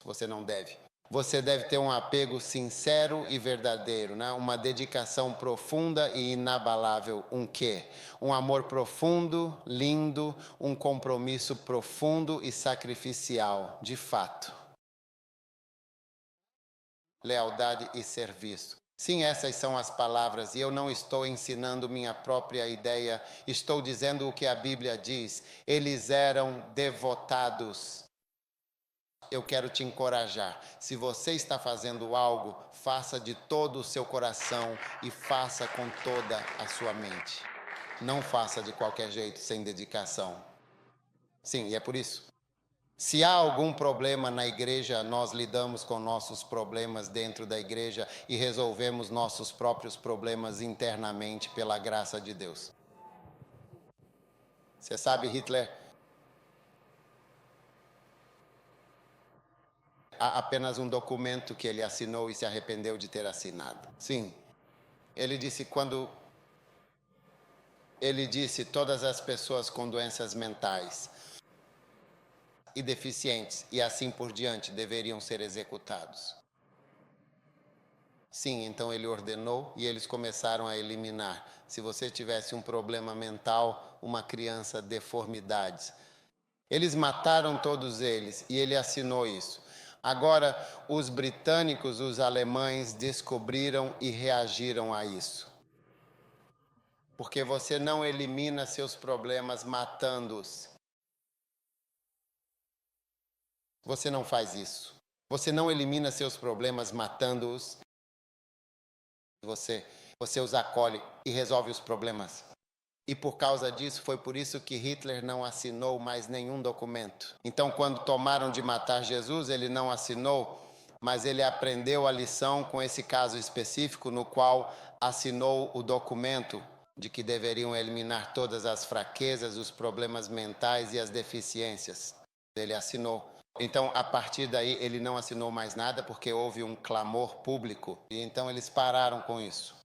Você não deve. Você deve ter um apego sincero e verdadeiro, né? Uma dedicação profunda e inabalável. Um quê? Um amor profundo, lindo, um compromisso profundo e sacrificial, de fato. Lealdade e serviço. Sim, essas são as palavras, e eu não estou ensinando minha própria ideia, estou dizendo o que a Bíblia diz. Eles eram devotados. Eu quero te encorajar. Se você está fazendo algo, faça de todo o seu coração e faça com toda a sua mente. Não faça de qualquer jeito, sem dedicação. Sim, e é por isso. Se há algum problema na igreja, nós lidamos com nossos problemas dentro da igreja e resolvemos nossos próprios problemas internamente pela graça de Deus. Você sabe, Hitler, há apenas um documento que ele assinou e se arrependeu de ter assinado. Sim. Ele disse todas as pessoas com doenças mentais e deficientes e assim por diante deveriam ser executados. Sim, então ele ordenou e eles começaram a eliminar. Se você tivesse um problema mental, uma criança, deformidades. Eles mataram todos eles e ele assinou isso. Agora, os britânicos, os alemães descobriram e reagiram a isso. Porque você não elimina seus problemas matando-os. Você não faz isso. Você não elimina seus problemas matando-os. Você os acolhe e resolve os problemas. E por causa disso, foi por isso que Hitler não assinou mais nenhum documento. Então, quando tomaram de matar Jesus, ele não assinou, mas ele aprendeu a lição com esse caso específico, no qual assinou o documento de que deveriam eliminar todas as fraquezas, os problemas mentais e as deficiências. Ele assinou. Então, a partir daí, ele não assinou mais nada, porque houve um clamor público. E então eles pararam com isso.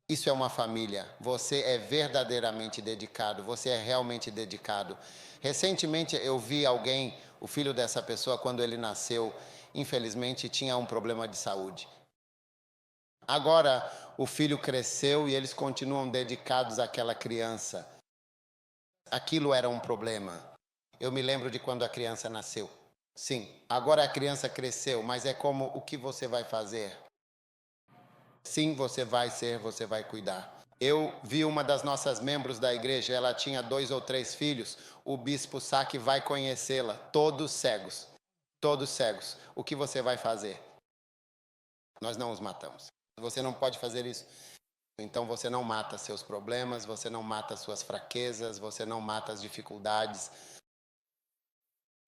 Isso é uma família. Você é verdadeiramente dedicado. Você é realmente dedicado. Recentemente eu vi alguém, o filho dessa pessoa, quando ele nasceu, infelizmente tinha um problema de saúde. Agora o filho cresceu e eles continuam dedicados àquela criança. Aquilo era um problema. Eu me lembro de quando a criança nasceu. Sim, agora a criança cresceu, mas é como o que você vai fazer? Sim, você vai cuidar. Eu vi uma das nossas membros da igreja, ela tinha 2 ou 3 filhos, o bispo Saki vai conhecê-la, todos cegos. Todos cegos. O que você vai fazer? Nós não os matamos. Você não pode fazer isso. Então você não mata seus problemas, você não mata suas fraquezas, você não mata as dificuldades.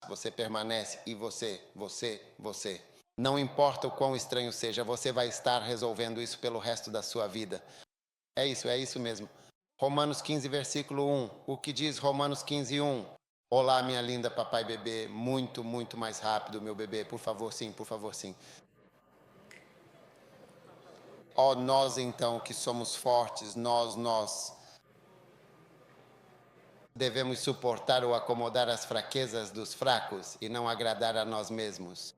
Você permanece e você. Não importa o quão estranho seja, você vai estar resolvendo isso pelo resto da sua vida. É isso mesmo. Romanos 15, versículo 1. O que diz Romanos 15, 1? Olá, minha linda papai bebê. Muito, muito mais rápido, meu bebê. Por favor, sim. Ó, nós então que somos fortes, nós devemos suportar ou acomodar as fraquezas dos fracos e não agradar a nós mesmos.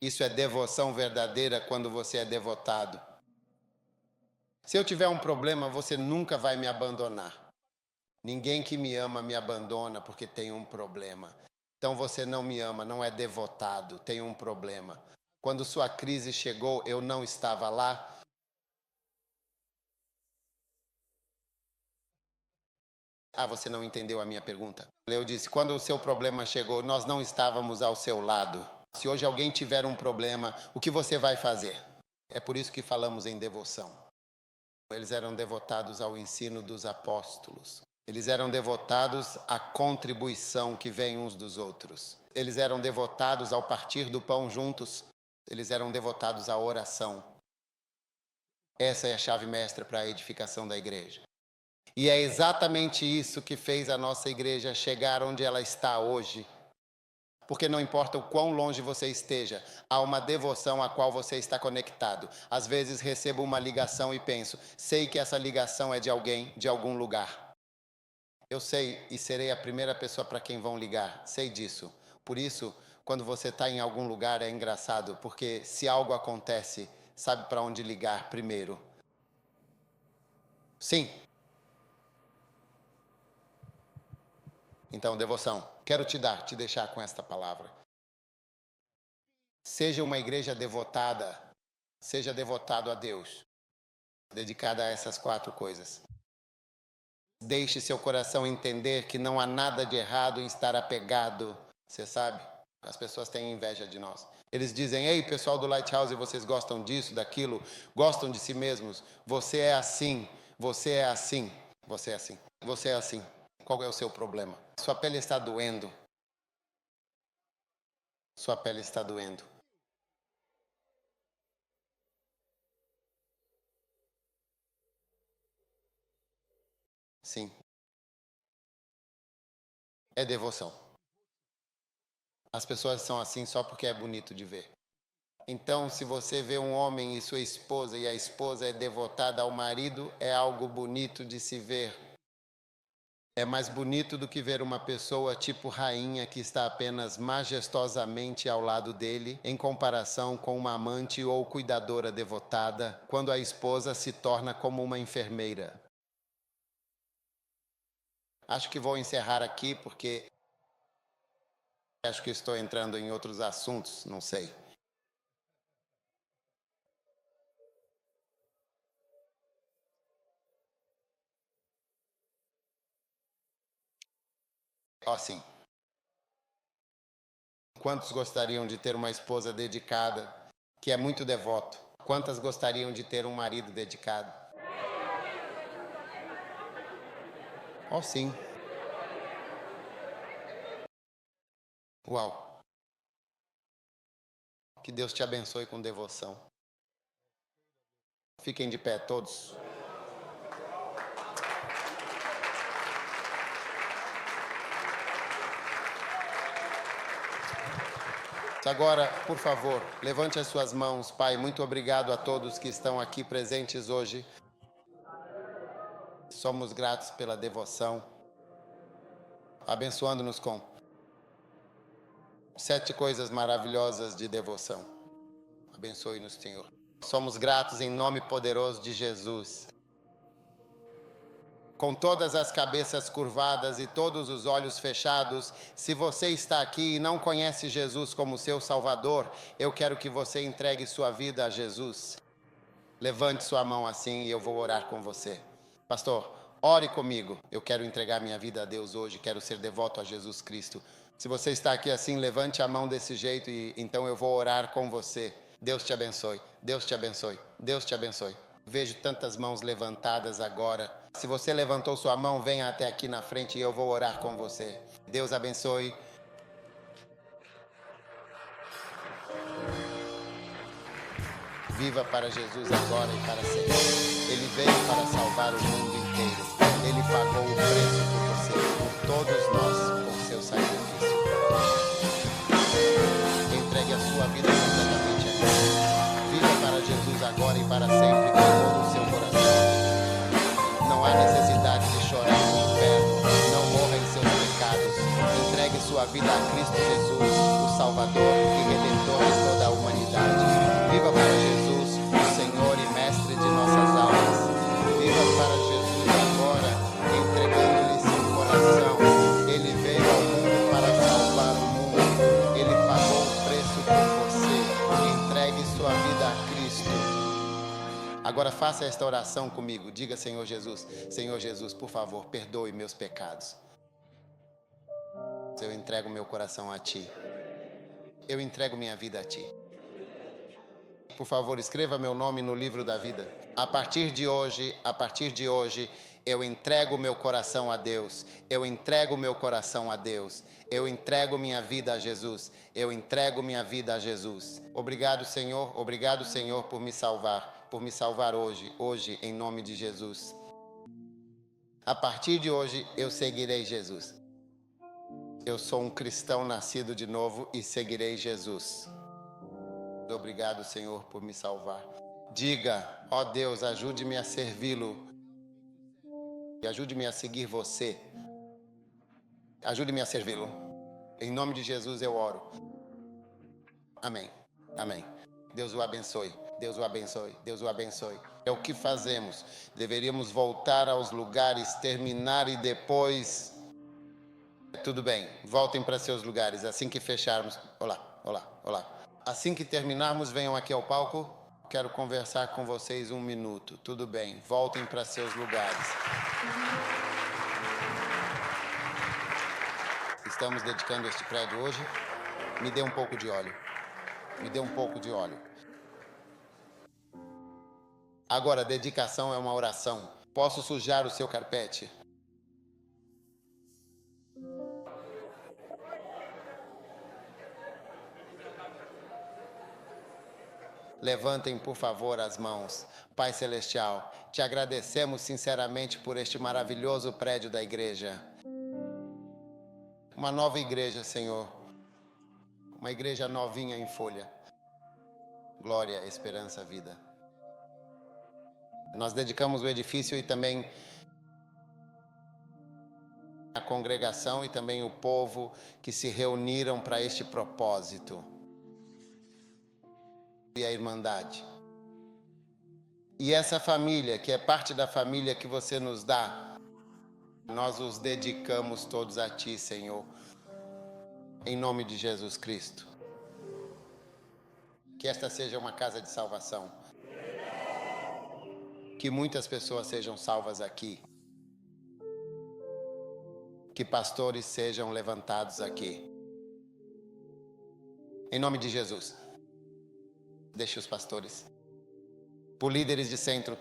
Isso é devoção verdadeira quando você é devotado. Se eu tiver um problema, você nunca vai me abandonar. Ninguém que me ama me abandona porque tem um problema. Então você não me ama, não é devotado, tem um problema. Quando sua crise chegou, eu não estava lá. Ah, você não entendeu a minha pergunta. Eu disse, quando o seu problema chegou, nós não estávamos ao seu lado. Se hoje alguém tiver um problema, o que você vai fazer? É por isso que falamos em devoção. Eles eram devotados ao ensino dos apóstolos. Eles eram devotados à contribuição que vem uns dos outros. Eles eram devotados ao partir do pão juntos. Eles eram devotados à oração. Essa é a chave mestra para a edificação da igreja. E é exatamente isso que fez a nossa igreja chegar onde ela está hoje. Porque não importa o quão longe você esteja, há uma devoção a qual você está conectado. Às vezes recebo uma ligação e penso, sei que essa ligação é de alguém, de algum lugar. Eu sei e serei a primeira pessoa para quem vão ligar, sei disso. Por isso, quando você está em algum lugar é engraçado, porque se algo acontece, sabe para onde ligar primeiro. Sim. Então, devoção. Quero te deixar com esta palavra. Seja uma igreja devotada, seja devotado a Deus, dedicada a essas 4 coisas. Deixe seu coração entender que não há nada de errado em estar apegado. Você sabe, as pessoas têm inveja de nós. Eles dizem, ei, pessoal do Lighthouse, vocês gostam disso, daquilo, gostam de si mesmos. Você é assim, você é assim, você é assim, você é assim. Qual é o seu problema? Sua pele está doendo. Sua pele está doendo. Sim. É devoção. As pessoas são assim só porque é bonito de ver. Então, se você vê um homem e sua esposa, e a esposa é devotada ao marido, é algo bonito de se ver. É mais bonito do que ver uma pessoa tipo rainha que está apenas majestosamente ao lado dele, em comparação com uma amante ou cuidadora devotada, quando a esposa se torna como uma enfermeira. Acho que vou encerrar aqui porque acho que estou entrando em outros assuntos, não sei. Sim. Quantos gostariam de ter uma esposa dedicada, que é muito devoto? Quantas gostariam de ter um marido dedicado? Sim. Uau. Que Deus te abençoe com devoção. Fiquem de pé todos. Agora, por favor, levante as suas mãos. Pai, muito obrigado a todos que estão aqui presentes hoje. Somos gratos pela devoção, abençoando-nos com 7 coisas maravilhosas de devoção. Abençoe-nos, Senhor. Somos gratos em nome poderoso de Jesus. Com todas as cabeças curvadas e todos os olhos fechados, se você está aqui e não conhece Jesus como seu Salvador, eu quero que você entregue sua vida a Jesus. Levante sua mão assim e eu vou orar com você. Pastor, ore comigo. Eu quero entregar minha vida a Deus hoje, quero ser devoto a Jesus Cristo. Se você está aqui assim, levante a mão desse jeito e então eu vou orar com você. Deus te abençoe, Deus te abençoe, Deus te abençoe. Vejo tantas mãos levantadas agora. Se você levantou sua mão, venha até aqui na frente e eu vou orar com você. Deus abençoe. Viva para Jesus agora e para sempre. Ele veio para salvar o mundo inteiro. Ele pagou o preço por você, por todos nós, com seu sacrifício. Entregue a sua vida completamente a Deus. Viva para Jesus agora e para sempre com todo o seu coração. Não há necessidade de chorar no inferno. Não morra em seus pecados. Entregue sua vida a Cristo Jesus, o Salvador e Redentor de toda a humanidade. Viva para Jesus, o Senhor e Mestre de nossas almas. Viva para Jesus agora, entregando-lhe seu sua vida a Cristo. Agora faça esta oração comigo. Diga: Senhor Jesus, por favor, perdoe meus pecados. Eu entrego meu coração a Ti. Eu entrego minha vida a Ti. Por favor, escreva meu nome no livro da vida. A partir de hoje, eu entrego meu coração a Deus. Eu entrego meu coração a Deus. Eu entrego minha vida a Jesus. Eu entrego minha vida a Jesus. Obrigado, Senhor, por me salvar hoje, em nome de Jesus. A partir de hoje, eu seguirei Jesus. Eu sou um cristão nascido de novo e seguirei Jesus. Obrigado, Senhor, por me salvar. Diga: ó Deus, ajude-me a servi-lo. E ajude-me a seguir você. Ajude-me a servi-lo. Em nome de Jesus eu oro. Amém. Amém. Deus o abençoe. Deus o abençoe. Deus o abençoe. É o que fazemos. Deveríamos voltar aos lugares, terminar e depois... Tudo bem. Voltem para seus lugares. Assim que fecharmos... Olá. Assim que terminarmos, venham aqui ao palco. Quero conversar com vocês 1 minuto. Tudo bem. Voltem para seus lugares. Estamos dedicando este prédio hoje. Me dê um pouco de óleo. Agora, dedicação é uma oração. Posso sujar o seu carpete? Levantem, por favor, as mãos. Pai Celestial, te agradecemos sinceramente por este maravilhoso prédio da igreja. Uma nova igreja, Senhor. Uma igreja novinha em folha. Glória, esperança, vida. Nós dedicamos o edifício e também a congregação e também o povo que se reuniram para este propósito. E a irmandade. E essa família, que é parte da família que você nos dá, nós os dedicamos todos a Ti, Senhor, em nome de Jesus Cristo. Que esta seja uma casa de salvação. Que muitas pessoas sejam salvas aqui. Que pastores sejam levantados aqui. Em nome de Jesus. Deixe os pastores, por líderes de centro,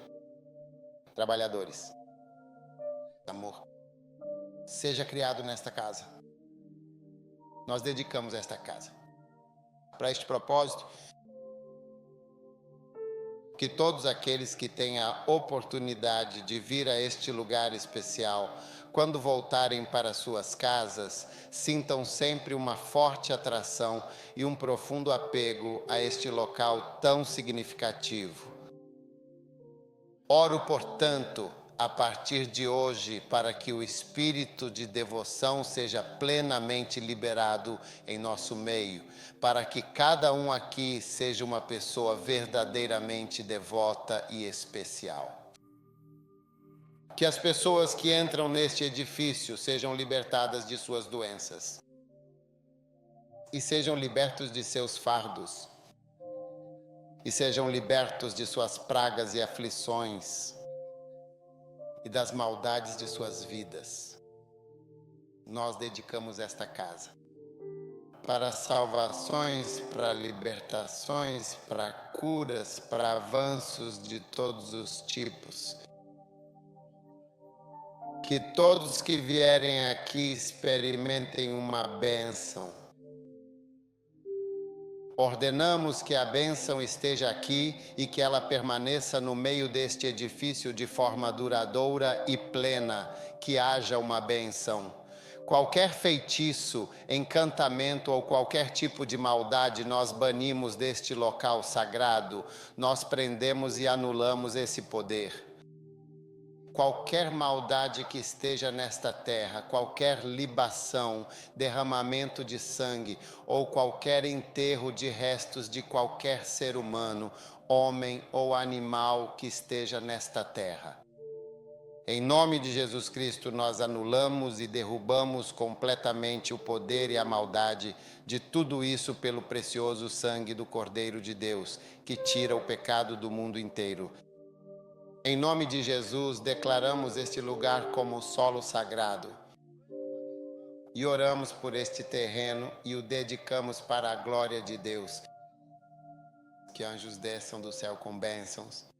trabalhadores. Amor, seja criado nesta casa. Nós dedicamos esta casa para este propósito. Que todos aqueles que têm a oportunidade de vir a este lugar especial, quando voltarem para suas casas, sintam sempre uma forte atração e um profundo apego a este local tão significativo. Oro, portanto, a partir de hoje, para que o espírito de devoção seja plenamente liberado em nosso meio, para que cada um aqui seja uma pessoa verdadeiramente devota e especial. Que as pessoas que entram neste edifício sejam libertadas de suas doenças e sejam libertos de seus fardos e sejam libertos de suas pragas e aflições e das maldades de suas vidas. Nós dedicamos esta casa para salvações, para libertações, para curas, para avanços de todos os tipos. Que todos que vierem aqui experimentem uma bênção. Ordenamos que a bênção esteja aqui e que ela permaneça no meio deste edifício de forma duradoura e plena, que haja uma bênção. Qualquer feitiço, encantamento ou qualquer tipo de maldade nós banimos deste local sagrado, nós prendemos e anulamos esse poder. Qualquer maldade que esteja nesta terra, qualquer libação, derramamento de sangue ou qualquer enterro de restos de qualquer ser humano, homem ou animal que esteja nesta terra, Em nome de Jesus Cristo, nós anulamos e derrubamos completamente o poder e a maldade de tudo isso pelo precioso sangue do Cordeiro de Deus, que tira o pecado do mundo inteiro. Em nome de Jesus, declaramos este lugar como solo sagrado e oramos por este terreno e o dedicamos para a glória de Deus. Que anjos desçam do céu com bênçãos.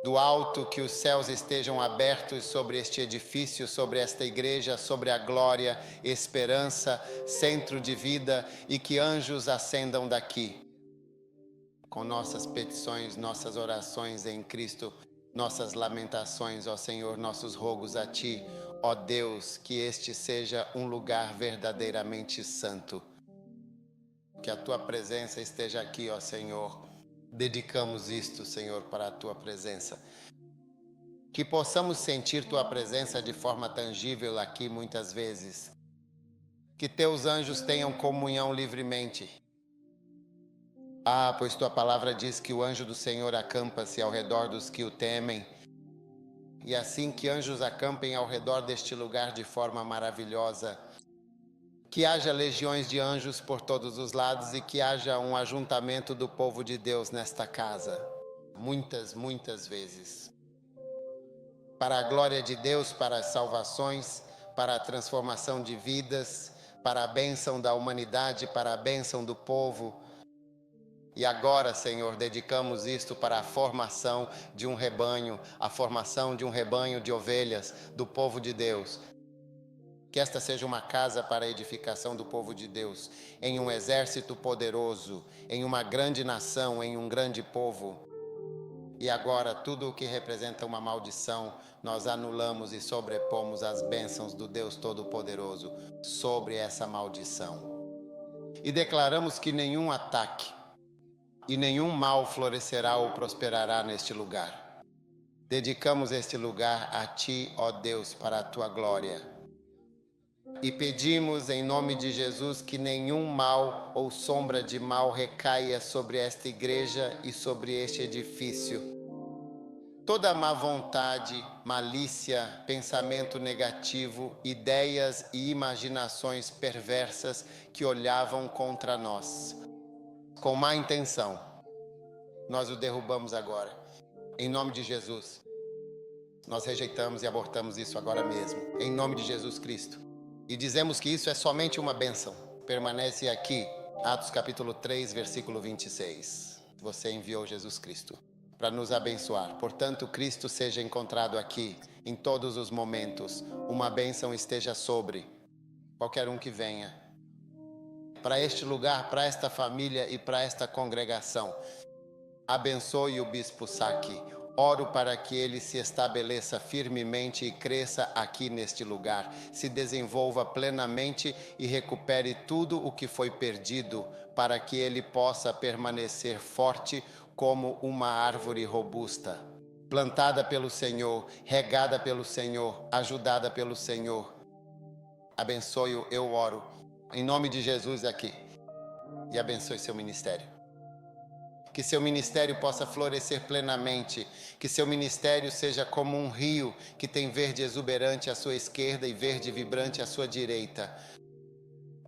Do alto, que os céus estejam abertos sobre este edifício, sobre esta igreja, sobre a glória, esperança, centro de vida, e que anjos ascendam daqui. Com nossas petições, nossas orações em Cristo, nossas lamentações, ó Senhor, nossos rogos a Ti, ó Deus, que este seja um lugar verdadeiramente santo. Que a Tua presença esteja aqui, ó Senhor. Dedicamos isto, Senhor, para a Tua presença. Que possamos sentir Tua presença de forma tangível aqui muitas vezes. Que Teus anjos tenham comunhão livremente. Pois Tua palavra diz que o anjo do Senhor acampa-se ao redor dos que o temem. E assim que anjos acampem ao redor deste lugar de forma maravilhosa, que haja legiões de anjos por todos os lados e que haja um ajuntamento do povo de Deus nesta casa, muitas vezes. Para a glória de Deus, para as salvações, para a transformação de vidas, para a bênção da humanidade, para a bênção do povo. E agora, Senhor, dedicamos isto para a formação de um rebanho, a formação de um rebanho de ovelhas do povo de Deus. Que esta seja uma casa para a edificação do povo de Deus, em um exército poderoso, em uma grande nação, em um grande povo. E agora, tudo o que representa uma maldição, nós anulamos e sobrepomos as bênçãos do Deus Todo-Poderoso sobre essa maldição. E declaramos que nenhum ataque e nenhum mal florescerá ou prosperará neste lugar. Dedicamos este lugar a Ti, ó Deus, para a Tua glória. E pedimos em nome de Jesus que nenhum mal ou sombra de mal recaia sobre esta igreja e sobre este edifício. Toda má vontade, malícia, pensamento negativo, ideias e imaginações perversas que olhavam contra nós, com má intenção, nós o derrubamos agora. Em nome de Jesus, nós rejeitamos e abortamos isso agora mesmo. Em nome de Jesus Cristo. E dizemos que isso é somente uma bênção. Permanece aqui, Atos capítulo 3, versículo 26. Você enviou Jesus Cristo para nos abençoar. Portanto, Cristo seja encontrado aqui, em todos os momentos. Uma bênção esteja sobre qualquer um que venha. Para este lugar, para esta família e para esta congregação. Abençoe o Bispo Saki. Oro para que ele se estabeleça firmemente e cresça aqui neste lugar, se desenvolva plenamente e recupere tudo o que foi perdido, para que ele possa permanecer forte como uma árvore robusta, plantada pelo Senhor, regada pelo Senhor, ajudada pelo Senhor. Abençoe-o, eu oro, em nome de Jesus aqui, e abençoe seu ministério. Que seu ministério possa florescer plenamente, que seu ministério seja como um rio que tem verde exuberante à sua esquerda e verde vibrante à sua direita,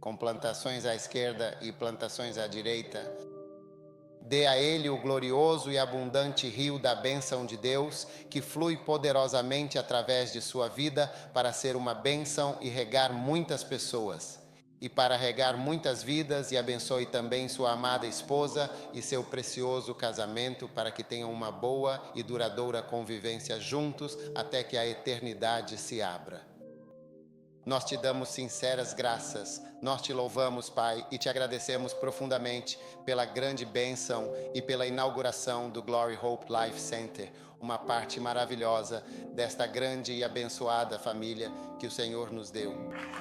com plantações à esquerda e plantações à direita. Dê a ele o glorioso e abundante rio da bênção de Deus, que flui poderosamente através de sua vida para ser uma bênção e regar muitas pessoas. E para regar muitas vidas, e abençoe também sua amada esposa e seu precioso casamento, para que tenham uma boa e duradoura convivência juntos até que a eternidade se abra. Nós te damos sinceras graças, nós te louvamos, Pai, e te agradecemos profundamente pela grande bênção e pela inauguração do Glory Hope Life Center, uma parte maravilhosa desta grande e abençoada família que o Senhor nos deu.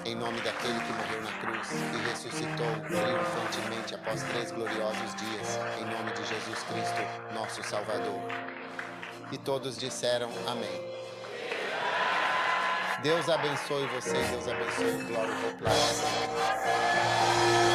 Em nome daquele que morreu na cruz e ressuscitou triunfantemente após 3 gloriosos dias, em nome de Jesus Cristo, nosso Salvador. E todos disseram amém. Deus abençoe você, Deus abençoe o Glory Hope Life.